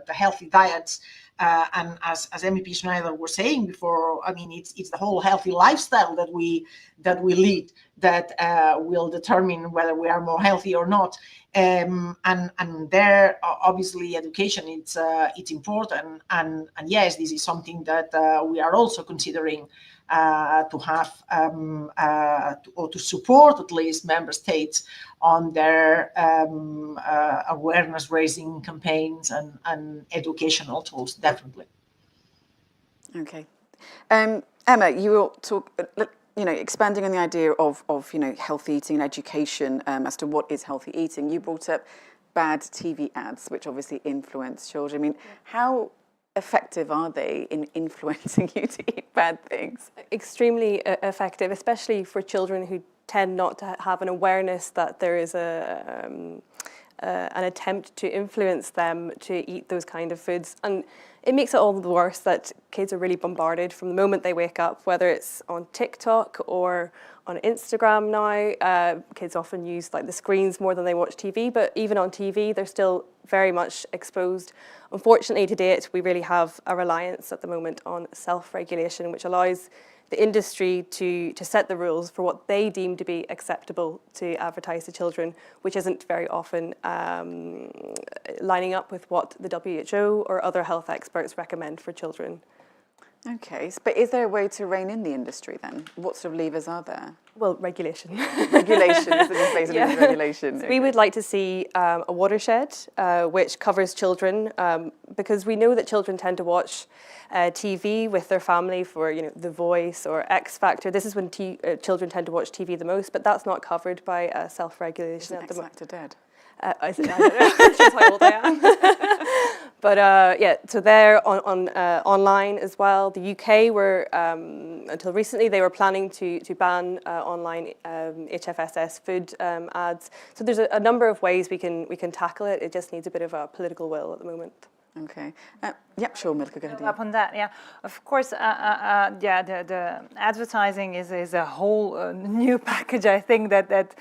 healthy diets. And as MEP Schneider was saying before, I mean, it's the whole healthy lifestyle that we lead that will determine whether we are more healthy or not. And there, obviously, education it's important. And yes, this is something that we are also considering to have or to support at least member states on their awareness raising campaigns and educational tools, definitely. Okay. Emma, you will talk, expanding on the idea of healthy eating and education as to what is healthy eating. You brought up bad TV ads, which obviously influence children. I mean, how effective are they in influencing you to eat bad things? Extremely effective, especially for children who tend not to have an awareness that there is an attempt to influence them to eat those kind of foods. And it makes it all the worse that kids are really bombarded from the moment they wake up, whether it's on TikTok or on Instagram now. Kids often use the screens more than they watch TV, but even on TV, they're still very much exposed. Unfortunately, to date, we really have a reliance at the moment on self-regulation, which allows the industry to set the rules for what they deem to be acceptable to advertise to children, which isn't very often lining up with what the WHO or other health experts recommend for children. Okay, but is there a way to rein in the industry then? What sort of levers are there? Well, regulation. Regulation is basically regulation. So we would like to see a watershed which covers children, because we know that children tend to watch TV with their family for The Voice or X Factor. This is when children tend to watch TV the most, but that's not covered by self-regulation at the moment. X Factor dead? I don't know. That's how old I am. But yeah, so they're on online as well. The UK were, until recently, they were planning to ban online HFSS food ads. So there's a number of ways we can tackle it. It just needs a bit of a political will at the moment. Okay. Yep, sure, Milka, go ahead. Up on that, yeah. Of course, yeah, the advertising is a whole new package, I think, that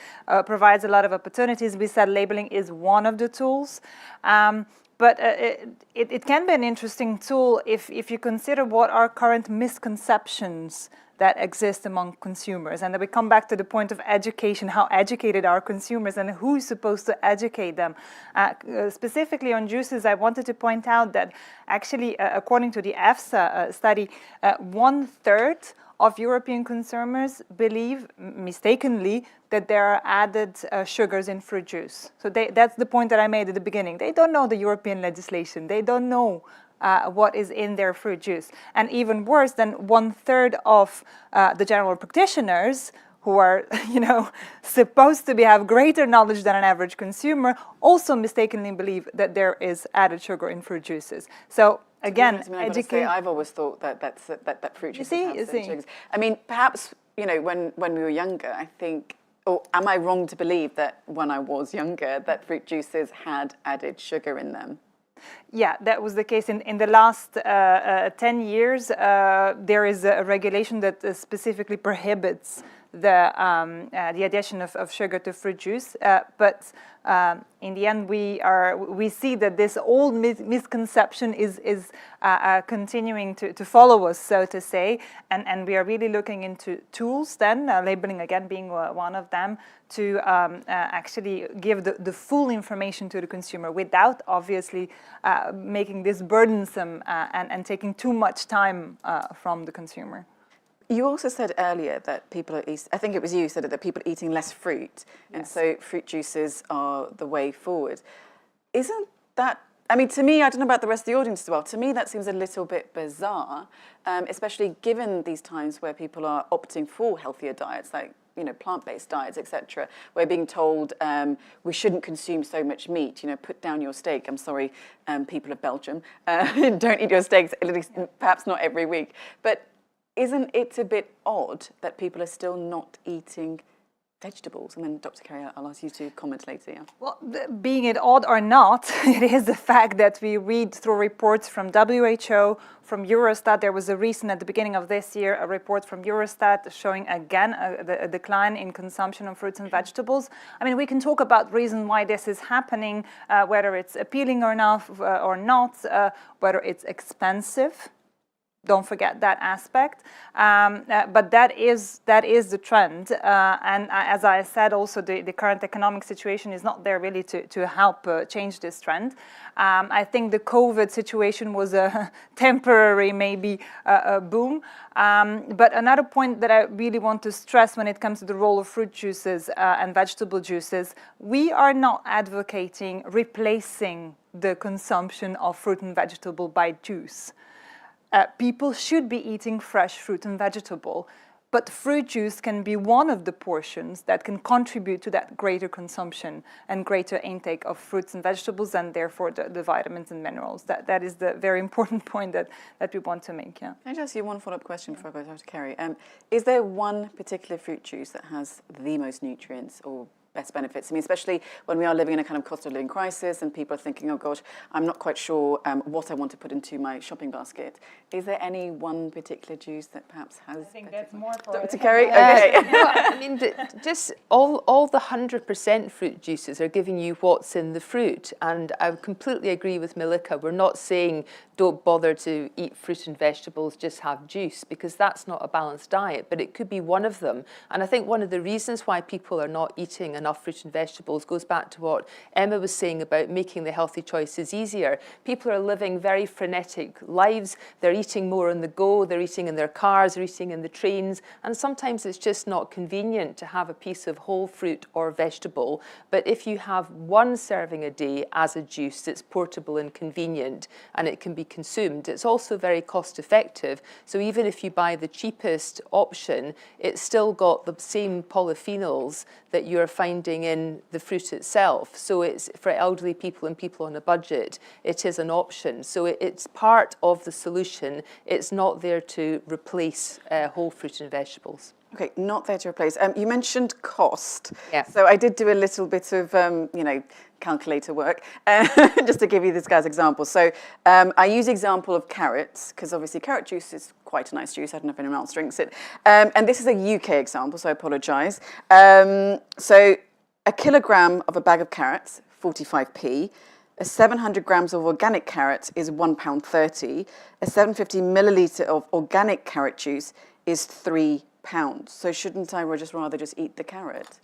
provides a lot of opportunities. We said labeling is one of the tools. But it can be an interesting tool if you consider what are current misconceptions that exist among consumers. And then we come back to the point of education, how educated are consumers and who's supposed to educate them. Specifically on juices, I wanted to point out that actually, according to the EFSA study, 1/3 of European consumers believe, mistakenly, that there are added sugars in fruit juice. So that's the point that I made at the beginning. They don't know the European legislation. They don't know what is in their fruit juice. And even worse, than 1/3 of the general practitioners who are, supposed to have greater knowledge than an average consumer, also mistakenly believe that there is added sugar in fruit juices. So again, educate. I've always thought that fruit juice has sugars. I mean, perhaps when we were younger, I think, or am I wrong to believe that when I was younger, that fruit juices had added sugar in them? Yeah, that was the case. In the last 10 years, there is a regulation that specifically prohibits the addition of sugar to fruit juice. But in the end, we see that this old misconception is continuing to follow us, so to say. And we are really looking into tools then, labeling again being one of them, to actually give the full information to the consumer without obviously making this burdensome and taking too much time from the consumer. You also said earlier that people are, I think it was you said that people are eating less fruit, and so fruit juices are the way forward. Isn't that, I mean, to me, I don't know about the rest of the audience as well, to me that seems a little bit bizarre, especially given these times where people are opting for healthier diets, like, plant-based diets, etc. We're being told we shouldn't consume so much meat, put down your steak. I'm sorry, people of Belgium, don't eat your steaks, at least perhaps not every week. But isn't it a bit odd that people are still not eating vegetables? And then Dr. Kerry, I'll ask you to comment later. Yeah. Well, being it odd or not, it is the fact that we read through reports from WHO, from Eurostat. There was a recent, at the beginning of this year, a report from Eurostat showing again a decline in consumption of fruits and vegetables. I mean, we can talk about reasons why this is happening, whether it's appealing or not, whether it's expensive. Don't forget that aspect, but that is the trend. And as I said, also the current economic situation is not there really to help change this trend. I think the COVID situation was a temporary, maybe a boom. But another point that I really want to stress when it comes to the role of fruit juices and vegetable juices, we are not advocating replacing the consumption of fruit and vegetable by juice. People should be eating fresh fruit and vegetable, but fruit juice can be one of the portions that can contribute to that greater consumption and greater intake of fruits and vegetables, and therefore the vitamins and minerals. That is the very important point that we want to make. Yeah. Can I just ask you one follow-up question before I go to Dr. Kerry? Is there one particular fruit juice that has the most nutrients or best benefits? I mean, especially when we are living in a kind of cost of living crisis and people are thinking, oh gosh, I'm not quite sure what I want to put into my shopping basket. Is there any one particular juice that perhaps has? I think that's more for Dr. Kerry? Okay. No, I mean, just all the 100% fruit juices are giving you what's in the fruit. And I completely agree with Melika. We're not saying don't bother to eat fruit and vegetables, just have juice, because that's not a balanced diet, but it could be one of them. And I think one of the reasons why people are not eating enough fruit and vegetables goes back to what Emma was saying about making the healthy choices easier. People are living very frenetic lives. They're eating more on the go. They're eating in their cars. They're eating in the trains. And sometimes it's just not convenient to have a piece of whole fruit or vegetable. But if you have one serving a day as a juice, it's portable and convenient, and it can be consumed. It's also very cost effective. So even if you buy the cheapest option, it's still got the same polyphenols that you're finding in the fruit itself. So it's for elderly people and people on a budget, it is an option. So it's part of the solution. It's not there to replace whole fruit and vegetables. Okay, not there to replace. You mentioned cost. Yeah. So I did do a little bit of, calculator work, just to give you this guy's example. So I use the example of carrots, because obviously carrot juice is quite a nice juice. I don't know if anyone else drinks it. And this is a UK example, so I apologise. So a kilogram of a bag of carrots, 45p. 700 grams of organic carrot is £1.30. A 750 millilitre of organic carrot juice is £3. So shouldn't I just rather just eat the carrot?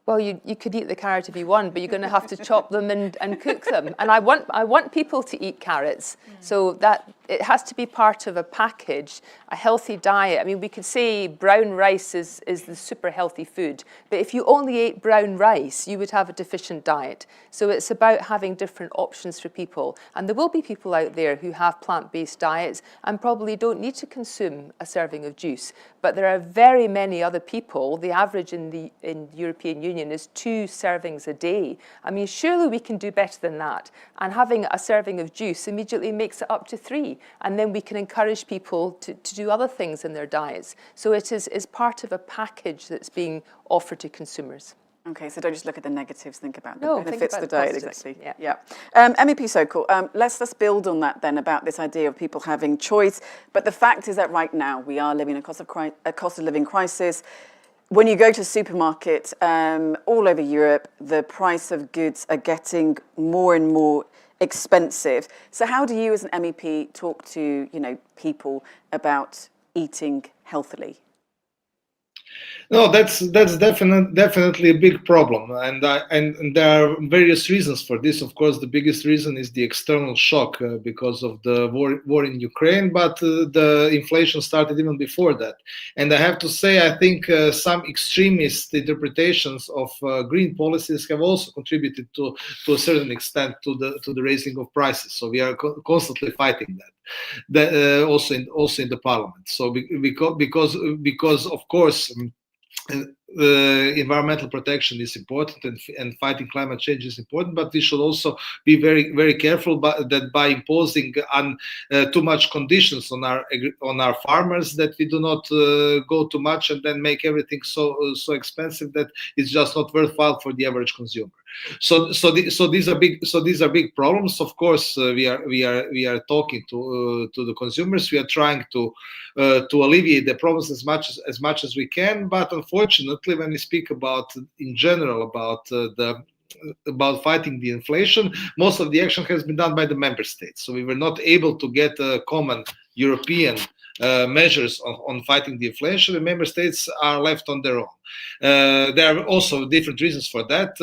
Well, you could eat the carrot if you want, but you're going to have to chop them and cook them. And I want people to eat carrots, so that it has to be part of a package, a healthy diet. I mean, we could say brown rice is the super healthy food, but if you only ate brown rice, you would have a deficient diet. So it's about having different options for people. And there will be people out there who have plant-based diets and probably don't need to consume a serving of juice. But there are very many other people. The average in the European Union is 2 servings a day. I mean, surely we can do better than that. And having a serving of juice immediately makes it up to 3. And then we can encourage people to do other things in their diets. So it is part of a package that's being offered to consumers. Okay, so don't just look at the negatives, think about the No, benefits of the think about diet. the positives. Exactly. MEP Sokol, let's build on that then, about this idea of people having choice. But the fact is that right now we are living in a cost of living crisis. When you go to a supermarket all over Europe, the price of goods are getting more and more expensive. So how do you as an MEP talk to people about eating healthily? No, that's definitely a big problem, and there are various reasons for this. Of course, the biggest reason is the external shock because of the war in Ukraine, but the inflation started even before that. And I have to say, I think some extremist interpretations of green policies have also contributed to a certain extent to the raising of prices. So we are constantly fighting that. Also in the parliament. So because of course, environmental protection is important and fighting climate change is important, but we should also be very, very careful that by imposing too much conditions on our farmers, that we do not go too much and then make everything so expensive that it's just not worthwhile for the average consumer. So these are big problems. Of course, we are talking to the consumers. We are trying to alleviate the problems as much as we can. But unfortunately, when we speak about in general about fighting the inflation, most of the action has been done by the member states. So we were not able to get a common European measures on fighting the inflation. The member states are left on their own. There are also different reasons for that.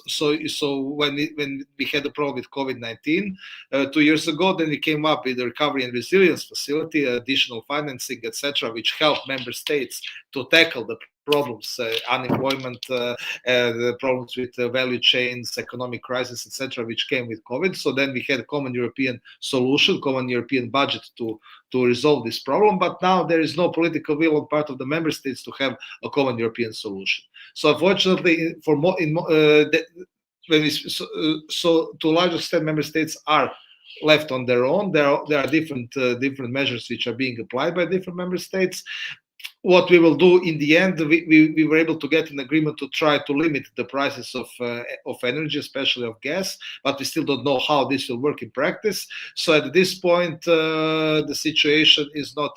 So when we had the problem with COVID-19 2 years ago, then we came up with the Recovery and Resilience Facility, additional financing, etc., which helped member states to tackle the problems, unemployment, the problems with value chains, economic crisis, etc., which came with COVID. So then we had a common European solution, common European budget to resolve this problem. But now there is no political will on part of the member states to have a common European solution. So unfortunately, to a large extent, member states are left on their own. There are different measures which are being applied by different member states. What we will do in the end, we were able to get an agreement to try to limit the prices of energy, especially of gas, but we still don't know how this will work in practice. So at this point, the situation is not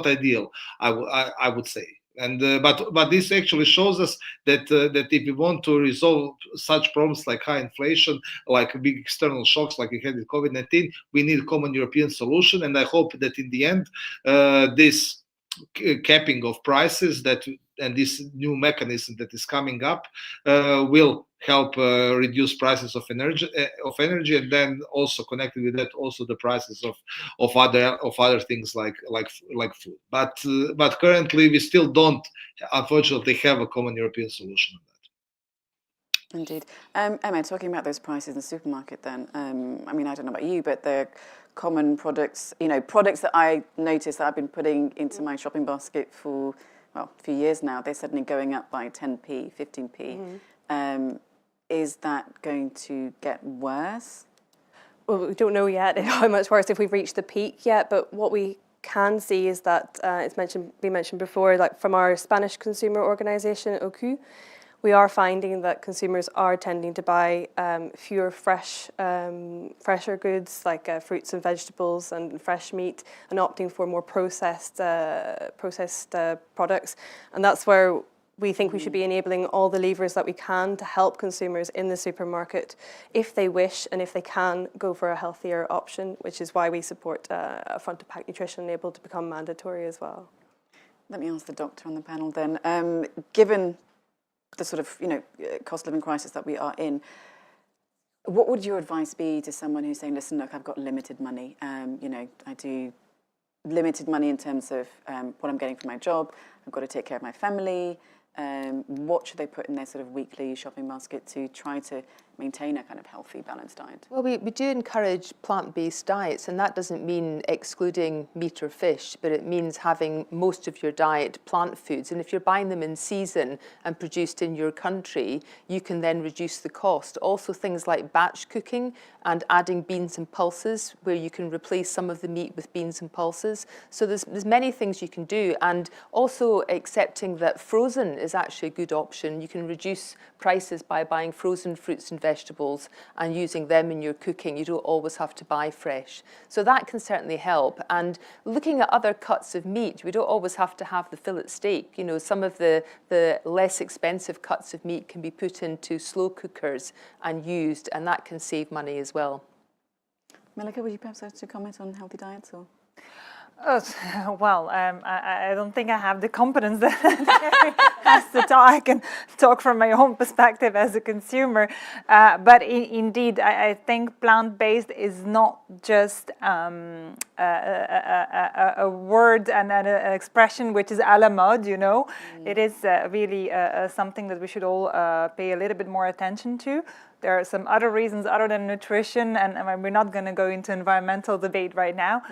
ideal, I would say. And but this actually shows us that if we want to resolve such problems like high inflation, like big external shocks like we had with COVID-19, we need a common European solution. And I hope that in the end, this capping of prices and this new mechanism that is coming up will help reduce prices of energy, and then also connected with that also the prices of other things like food. But currently we still don't, unfortunately, have a common European solution on that. Indeed. Emma, talking about those prices in the supermarket then, I mean, I don't know about you, but the common products, products that I notice that I've been putting into my shopping basket for, well, a few years now, they're suddenly going up by 10p, 15p. Is that going to get worse? Well, we don't know yet how much worse, if we've reached the peak yet, but what we can see is that, it's been mentioned before, like from our Spanish consumer organisation, OCU, we are finding that consumers are tending to buy fewer fresher goods like fruits and vegetables and fresh meat, and opting for more processed products. And that's where we think we should be enabling all the levers that we can to help consumers in the supermarket, if they wish and if they can, go for a healthier option, which is why we support a front-of-pack nutrition label to become mandatory as well. Let me ask the doctor on the panel then. Given the sort of cost of living crisis that we are in, what would your advice be to someone who's saying, listen, look, I've got limited money, I do limited money in terms of what I'm getting from my job, I've got to take care of my family. What should they put in their sort of weekly shopping basket to try to maintain a kind of healthy, balanced diet? Well, we do encourage plant-based diets, and that doesn't mean excluding meat or fish, but it means having most of your diet plant foods. And if you're buying them in season and produced in your country, you can then reduce the cost. Also things like batch cooking and adding beans and pulses, where you can replace some of the meat with beans and pulses. So there's many things you can do, and also accepting that frozen is actually a good option. You can reduce prices by buying frozen fruits and vegetables and using them in your cooking. You don't always have to buy fresh. So that can certainly help. And looking at other cuts of meat, we don't always have to have the fillet steak. Some of the less expensive cuts of meat can be put into slow cookers and used, and that can save money as well. Melika, would you perhaps like to comment on healthy diets? Or? Well, I don't think I have the competence that has to talk. I can talk from my own perspective as a consumer. But indeed, I think plant-based is not just a word and an expression which is à la mode, you know. It is really something that we should all pay a little bit more attention to. There are some other reasons other than nutrition, and we're not going to go into environmental debate right now.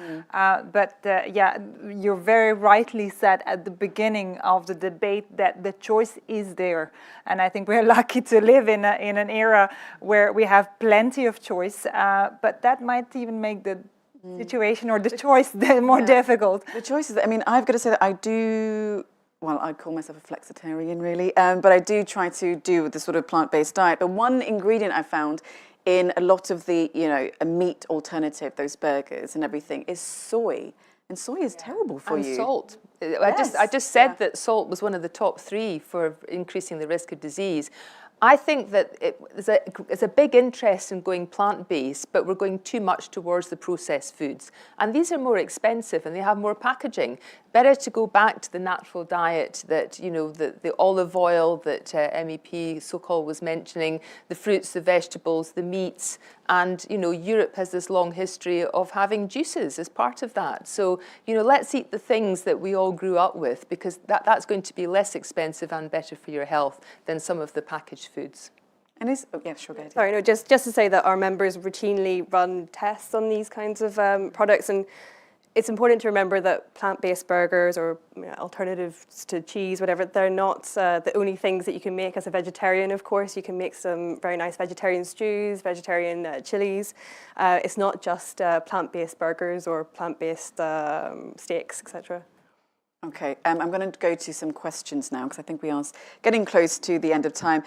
But yeah, you very rightly said at the beginning of the debate that the choice is there. And I think we're lucky to live in an era where we have plenty of choice, but that might even make the situation or the choice more difficult. The choices, I mean, I've got to say that I do, well, I'd call myself a flexitarian really, but I do try to do the sort of plant-based diet. But one ingredient I found in a lot of the, you know, a meat alternative, those burgers and everything, is soy. And soy is terrible for you. And salt. I just said that salt was one of the top 3 for increasing the risk of disease. I think that there's a big interest in going plant-based, but we're going too much towards the processed foods. And these are more expensive and they have more packaging. Better to go back to the natural diet that, you know, the olive oil that MEP Sokol was mentioning, the fruits, the vegetables, the meats. And, you know, Europe has this long history of having juices as part of that. So, you know, let's eat the things that we all grew up with, because that's going to be less expensive and better for your health than some of the packaged foods. And is, oh, yeah, sure, go ahead. Sorry, no, just to say that our members routinely run tests on these kinds of products, and it's important to remember that plant-based burgers or alternatives to cheese, whatever, they're not the only things that you can make as a vegetarian, of course. You can make some very nice vegetarian stews, vegetarian chilies. It's not just plant-based burgers or plant-based steaks, etc. Okay, I'm going to go to some questions now because I think we are getting close to the end of time.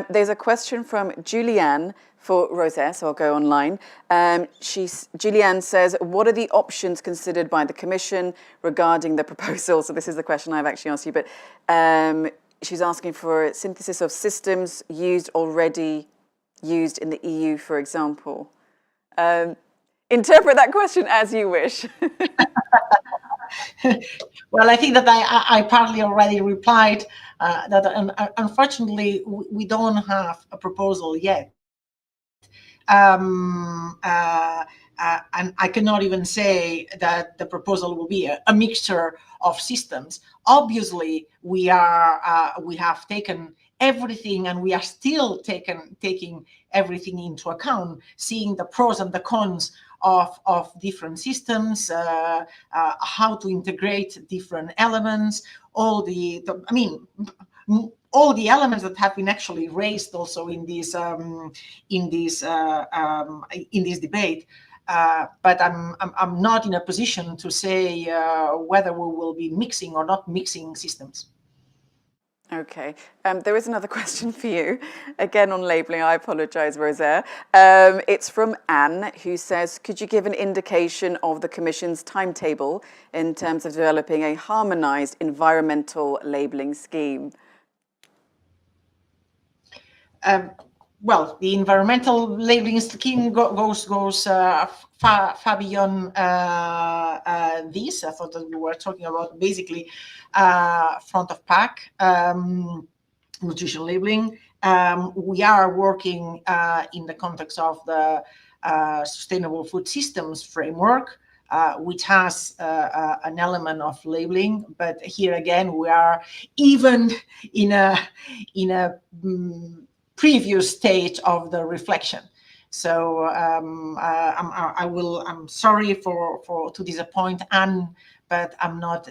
There's a question from Julianne for Rosé, so I'll go online. Julianne says, what are the options considered by the Commission regarding the proposal? So this is the question I've actually asked you, but she's asking for a synthesis of systems already used in the EU, for example. Interpret that question as you wish. Well, I think that I partly already replied that unfortunately we don't have a proposal yet. And I cannot even say that the proposal will be a mixture of systems. Obviously, we have taken everything, and we are still taking everything into account, seeing the pros and the cons of different systems, how to integrate different elements, all the elements that have been actually raised also in this debate. But I'm not in a position to say whether we will be mixing or not mixing systems. Okay, there is another question for you, again on labelling. I apologise, Rosé. It's from Anne, who says, could you give an indication of the Commission's timetable in terms of developing a harmonised environmental labelling scheme? Well, the environmental labelling scheme goes far beyond this. I thought that we were talking about basically front of pack nutritional labeling. We are working in the context of the Sustainable Food Systems Framework, which has an element of labeling, but here again we are even in a previous stage of the reflection. So I'm sorry to disappoint Anne, but I'm not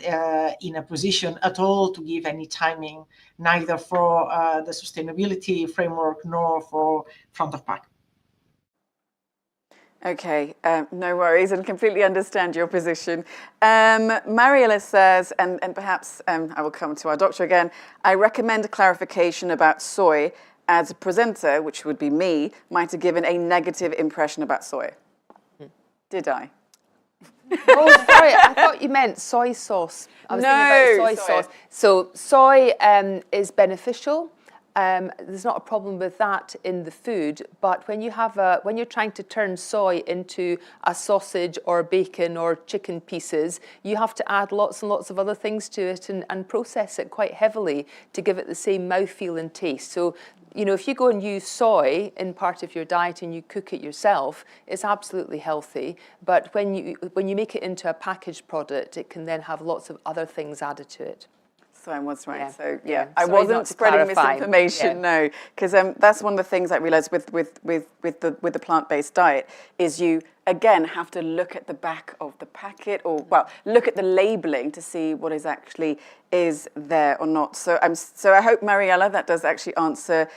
in a position at all to give any timing, neither for the sustainability framework nor for front of pack. Okay, no worries, and completely understand your position. Mariela says, and perhaps I will come to our doctor again, I recommend a clarification about soy, as a presenter, which would be me, might have given a negative impression about soy. Did I? Oh, sorry, I thought you meant soy sauce. I was thinking about soy sauce. So soy is beneficial. There's not a problem with that in the food, but when you're trying to turn soy into a sausage or bacon or chicken pieces, you have to add lots and lots of other things to it and process it quite heavily to give it the same mouthfeel and taste. So you know, if you go and use soy in part of your diet and you cook it yourself, it's absolutely healthy. But when you make it into a packaged product, it can then have lots of other things added to it. So I was right. Yeah. So Yeah. I Sorry wasn't not to spreading clarify. misinformation. Yeah. No, because that's one of the things I realised with the plant-based diet is you again have to look at the back of the packet, or well, look at the labelling to see what is actually is there or not. So I hope, Mariella, that does actually answer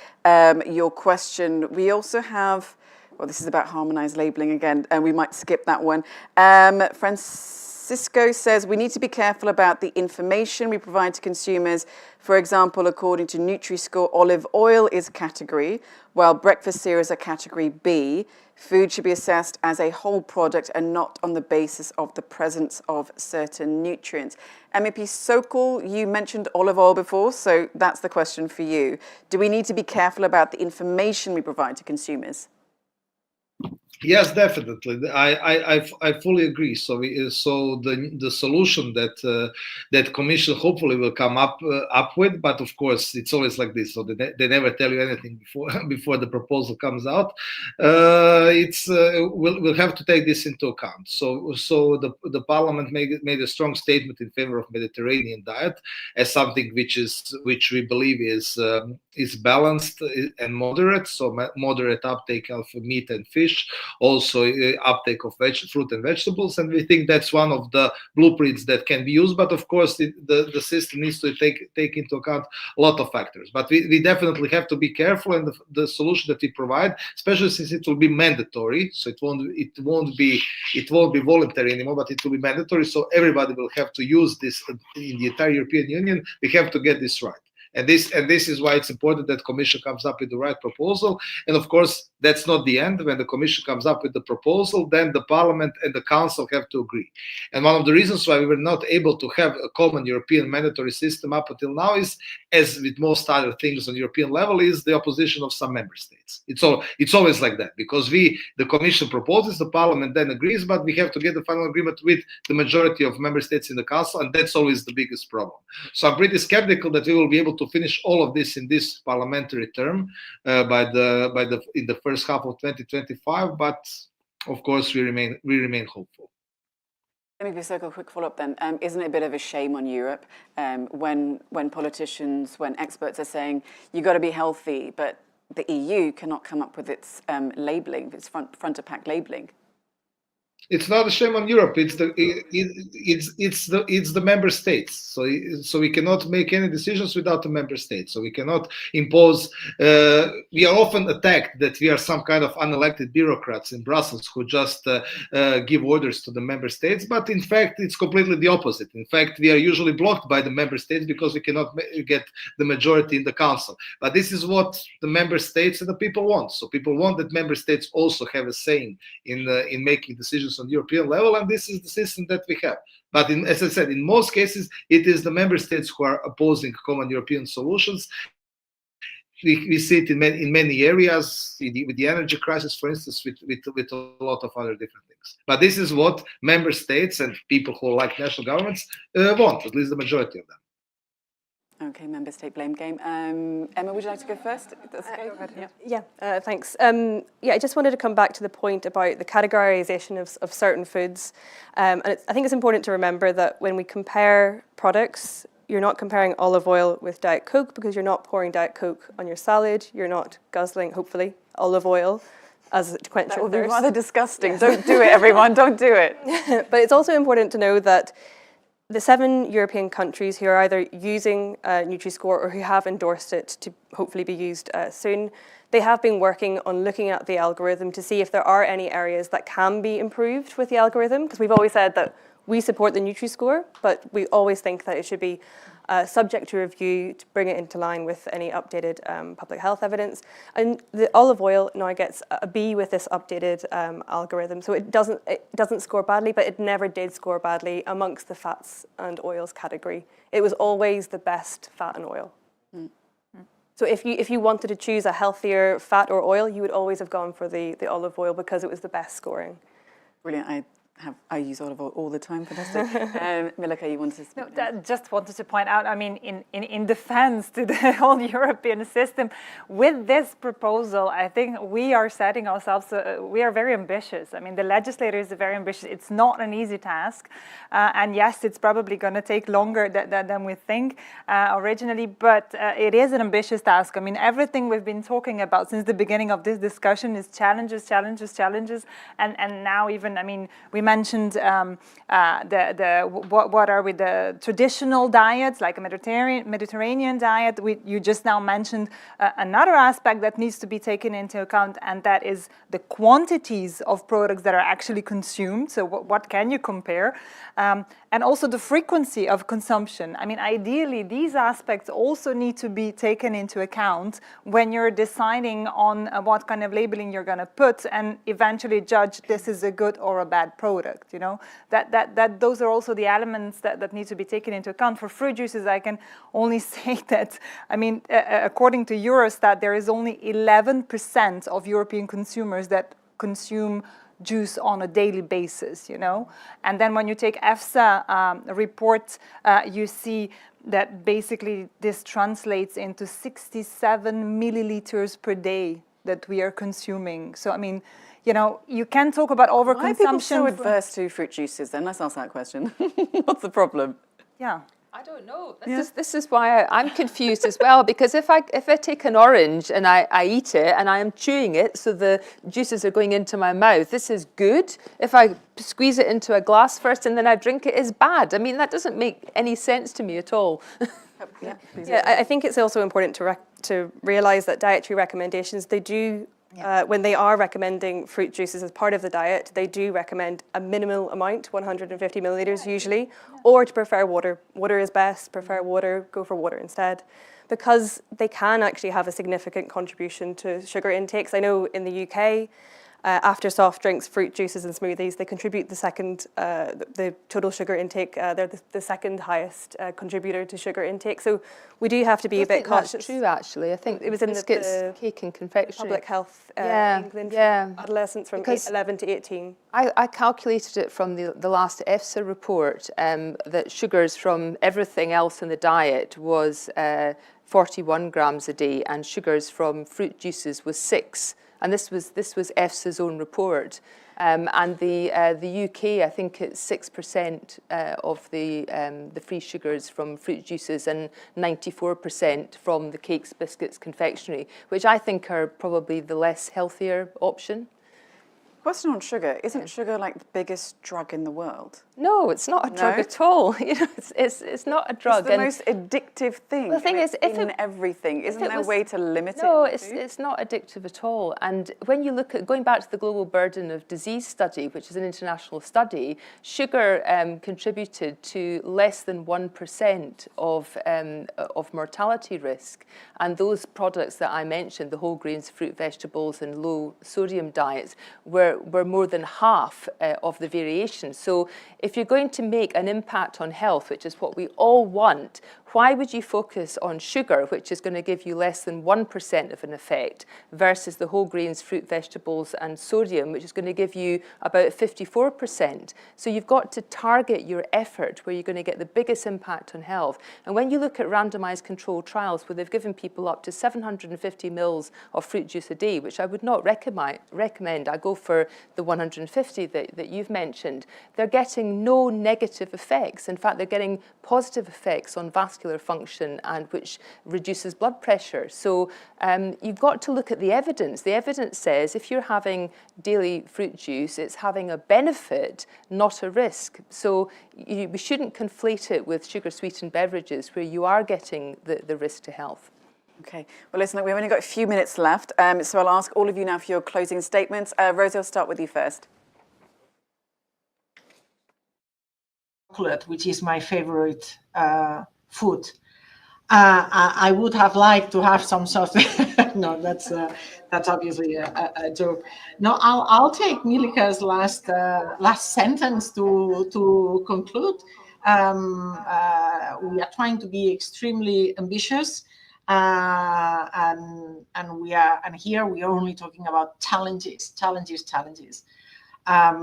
your question. We also have, well, this is about harmonised labelling again, and we might skip that one. Francisco says we need to be careful about the information we provide to consumers. For example, according to Nutri-Score, olive oil is a category, while breakfast cereals are category B. Food should be assessed as a whole product and not on the basis of the presence of certain nutrients. MEP Sokol, you mentioned olive oil before, so that's the question for you. Do we need to be careful about the information we provide to consumers? Yes, definitely. I fully agree. So the solution that Commission hopefully will come up with, but of course it's always like this. So they never tell you anything before the proposal comes out. We'll have to take this into account. So the Parliament made a strong statement in favor of Mediterranean diet as something which we believe is balanced and moderate. So moderate uptake of meat and fish. Also uptake of fruit and vegetables, and we think that's one of the blueprints that can be used. But of course, the system needs to take into account a lot of factors. But we definitely have to be careful, and the solution that we provide, especially since it will be mandatory, so it won't be voluntary anymore, but it will be mandatory. So everybody will have to use this in the entire European Union. We have to get this right. And this is why it's important that Commission comes up with the right proposal. And of course, that's not the end. When the Commission comes up with the proposal, then the Parliament and the Council have to agree. And one of the reasons why we were not able to have a common European mandatory system up until now is, as with most other things on European level, is the opposition of some member states. It's always like that, because the Commission proposes, the Parliament then agrees, but we have to get the final agreement with the majority of member states in the Council, and that's always the biggest problem. So I'm pretty skeptical that we will be able to finish all of this in this parliamentary term in the first half of 2025. But of course, we remain hopeful. Let me just a quick follow-up then. Isn't it a bit of a shame on Europe when politicians, when experts are saying you've got to be healthy, but the EU cannot come up with its labelling, its front of pack labelling? It's not a shame on Europe. It's the member states. So we cannot make any decisions without the member states. So we cannot impose. We are often attacked that we are some kind of unelected bureaucrats in Brussels who just give orders to the member states. But in fact, it's completely the opposite. In fact, we are usually blocked by the member states because we cannot get the majority in the council. But this is what the member states and the people want. So people want that member states also have a say in making decisions on the European level, and this is the system that we have. But as I said, in most cases, it is the member states who are opposing common European solutions. We see it in many areas, with the energy crisis, for instance, with a lot of other different things. But this is what member states and people who like national governments want, at least the majority of them. Okay, member state blame game. Emma, would you like to go first? That's okay. Go ahead. Thanks. I just wanted to come back to the point about the categorization of certain foods. And I think it's important to remember that when we compare products, you're not comparing olive oil with Diet Coke, because you're not pouring Diet Coke on your salad. You're not guzzling, hopefully, olive oil to quench your thirst. That would be rather disgusting. Yeah. Don't do it, everyone. Don't do it. But it's also important to know that the 7 European countries who are either using Nutri-Score or who have endorsed it to hopefully be used soon, they have been working on looking at the algorithm to see if there are any areas that can be improved with the algorithm, because we've always said that we support the Nutri-Score, but we always think that it should be subject to review to bring it into line with any updated public health evidence. And the olive oil now gets a B with this updated algorithm. So it doesn't score badly, but it never did score badly amongst the fats and oils category. It was always the best fat and oil. Mm. So if you wanted to choose a healthier fat or oil, you would always have gone for the olive oil because it was the best scoring. Brilliant. I use olive oil all the time. Fantastic. Milika, you wanted to speak? No, just wanted to point out, I mean, in defense to the whole European system, with this proposal, I think we are setting ourselves, we are very ambitious. I mean, the legislators are very ambitious. It's not an easy task. And yes, it's probably going to take longer than we think originally, but it is an ambitious task. I mean, everything we've been talking about since the beginning of this discussion is challenges. And now even, I mean, we mentioned what are with the traditional diets, like a Mediterranean diet. You just now mentioned another aspect that needs to be taken into account, and that is the quantities of products that are actually consumed. So what can you compare? And also the frequency of consumption. I mean, ideally, these aspects also need to be taken into account when you're deciding on what kind of labeling you're going to put and eventually judge this is a good or a bad product. You know, that those are also the elements that need to be taken into account. For fruit juices, I can only say that, I mean, according to Eurostat, there is only 11% of European consumers that consume juice on a daily basis, you know. And then when you take EFSA report, you see that basically this translates into 67 milliliters per day that we are consuming. So, I mean, you know, you can talk about overconsumption. Why are people so adverse to fruit juices then? Let's ask that question. What's the problem? Yeah. I don't know. This is why I'm confused as well, because if I take an orange and I eat it and I am chewing it, so the juices are going into my mouth, this is good. If I squeeze it into a glass first and then I drink it, is bad. I mean, that doesn't make any sense to me at all. I think it's also important to realise that dietary recommendations, they do, when they are recommending fruit juices as part of the diet, they do recommend a minimal amount, 150 millilitres usually, or to prefer water. Water is best, prefer water, go for water instead, because they can actually have a significant contribution to sugar intakes. I know in the UK, after soft drinks, fruit juices and smoothies, they contribute the total sugar intake. They're the second highest contributor to sugar intake. So we do have to be a bit cautious. That's true, actually. I think it was in biscuits, cake and confectionery. Public Health England for adolescents from 11 to 18. I calculated it from the last EFSA report that sugars from everything else in the diet was 41 grams a day, and sugars from fruit juices was 6. And this was EFSA's own report. And the UK, I think it's 6% of the free sugars from fruit juices and 94% from the cakes, biscuits, confectionery, which I think are probably the less healthier option. Question on sugar. Isn't sugar like the biggest drug in the world? No, it's not a drug at all. You know, it's not a drug. It's the most addictive thing. The thing is, in everything, isn't there a way to limit it? No, it's not addictive at all. And when you look at going back to the Global Burden of Disease study, which is an international study, sugar contributed to less than 1% of mortality risk. And those products that I mentioned, the whole grains, fruit, vegetables, and low sodium diets, were more than half of the variation. So if you're going to make an impact on health, which is what we all want, why would you focus on sugar, which is going to give you less than 1% of an effect, versus the whole grains, fruit, vegetables, and sodium, which is going to give you about 54%? So you've got to target your effort where you're going to get the biggest impact on health. And when you look at randomized controlled trials where they've given people up to 750 mils of fruit juice a day, which I would not recommend, I go for the 150 that you've mentioned, they're getting no negative effects. In fact, they're getting positive effects on vascular function, and which reduces blood pressure. So you've got to look at the evidence. The evidence says if you're having daily fruit juice, it's having a benefit, not a risk. So we shouldn't conflate it with sugar-sweetened beverages where you are getting the risk to health. Okay. Well, listen, we've only got a few minutes left, so I'll ask all of you now for your closing statements. Rosie, I'll start with you first. Chocolate, which is my favorite food. I would have liked to have some sort of no, that's obviously a joke. No, I'll take Milika's last sentence to conclude. We are trying to be extremely ambitious, and here we are only talking about challenges. I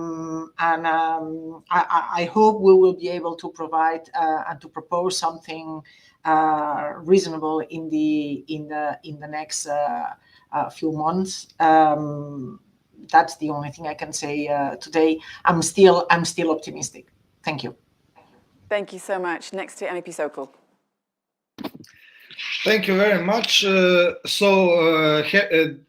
hope we will be able to provide and to propose something reasonable in the next few months. That's the only thing I can say today. I'm still optimistic. Thank you. Thank you so much. Next to MEP Sokol. Thank you very much.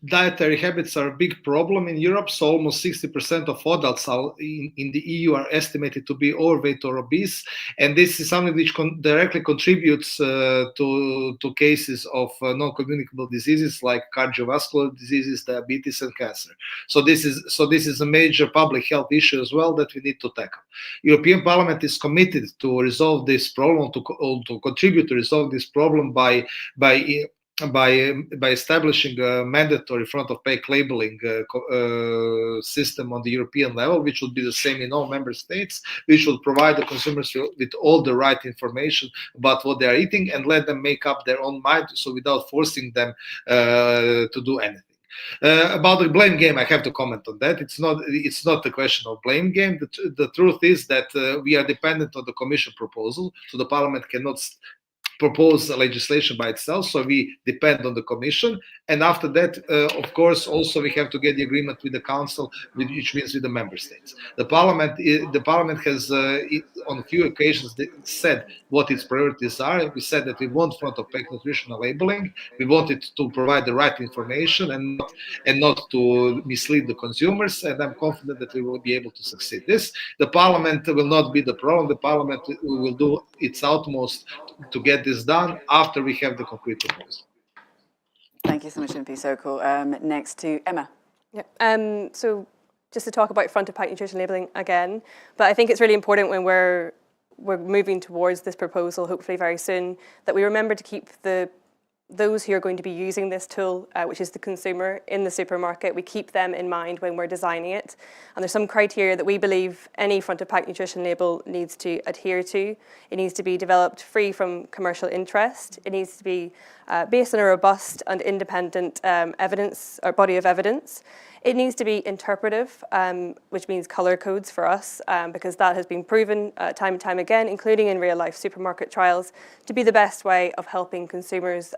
Dietary habits are a big problem in Europe. So almost 60% of adults in the EU are estimated to be overweight or obese. And this is something which directly contributes to cases of non-communicable diseases like cardiovascular diseases, diabetes, and cancer. So this is a major public health issue as well that we need to tackle. European Parliament is committed to resolve this problem, to contribute to resolve this problem by establishing a mandatory front of pack labeling system on the European level, which would be the same in all member states, which will provide the consumers with all the right information about what they are eating and let them make up their own mind, so without forcing them to do anything. About the blame game, I have to comment on that. It's not a question of blame game. The truth is that we are dependent on the Commission proposal, so the Parliament cannot propose legislation by itself, so we depend on the Commission. And after that, of course, also we have to get the agreement with the Council, which means with the Member States. The Parliament has, on a few occasions, said what its priorities are. We said that we want front-of-pack nutritional labeling. We want it to provide the right information and not to mislead the consumers. And I'm confident that we will be able to succeed. The Parliament will not be the problem. The Parliament will do its utmost to get this done after we have the concrete proposal. Thank you so much, MP Sokol. Next to Emma. Yeah. So just to talk about front-of-pack nutrition labelling again, but I think it's really important when we're moving towards this proposal, hopefully very soon, that we remember to keep those who are going to be using this tool, which is the consumer in the supermarket, we keep them in mind when we're designing it. And there's some criteria that we believe any front-of-pack nutrition label needs to adhere to. It needs to be developed free from commercial interest. It needs to be based on a robust and independent evidence or body of evidence. It needs to be interpretive, which means colour codes for us, because that has been proven time and time again, including in real-life supermarket trials, to be the best way of helping consumers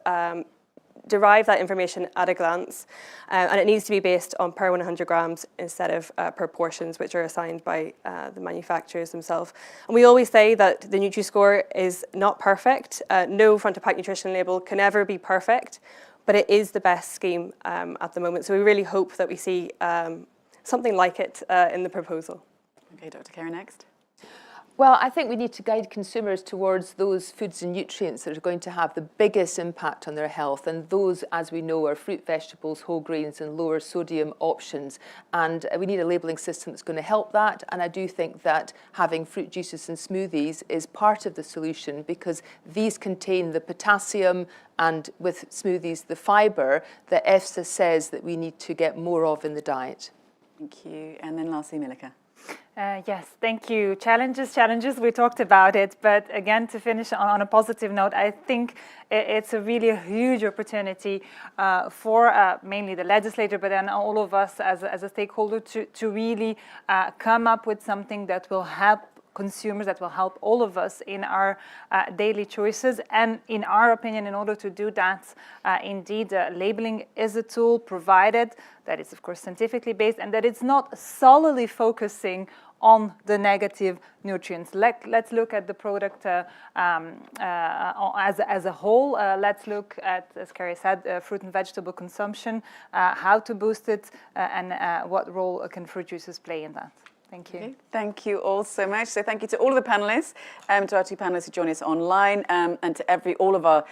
derive that information at a glance. And it needs to be based on per 100 grams instead of per portions, which are assigned by the manufacturers themselves. And we always say that the Nutri-Score is not perfect. No front-of-pack nutrition label can ever be perfect, but it is the best scheme at the moment. So we really hope that we see something like it in the proposal. Okay, Dr. Kara, next. Well, I think we need to guide consumers towards those foods and nutrients that are going to have the biggest impact on their health. And those, as we know, are fruit, vegetables, whole grains and lower sodium options. And we need a labelling system that's going to help that. And I do think that having fruit juices and smoothies is part of the solution, because these contain the potassium and, with smoothies, the fibre that EFSA says that we need to get more of in the diet. Thank you. And then lastly, Milika. Yes, thank you. Challenges, we talked about it, but again, to finish on a positive note, I think it's a really huge opportunity for mainly the legislator, but then all of us as a stakeholder to really come up with something that will help consumers, that will help all of us in our daily choices. And in our opinion, in order to do that, indeed, labeling is a tool, provided that it's, of course, scientifically based and that it's not solely focusing on the negative nutrients. Let's look at the product as a whole. Let's look at, as Carrie said, fruit and vegetable consumption, how to boost it, and what role can fruit juices play in that. Thank you. Okay, thank you all so much. So thank you to all of the panellists, to our two panellists who join us online, and to all of our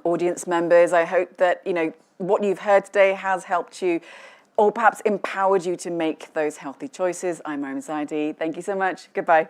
audience members. I hope that what you've heard today has helped you, or perhaps empowered you to make those healthy choices. I'm Mariam Zaidi. Thank you so much. Goodbye.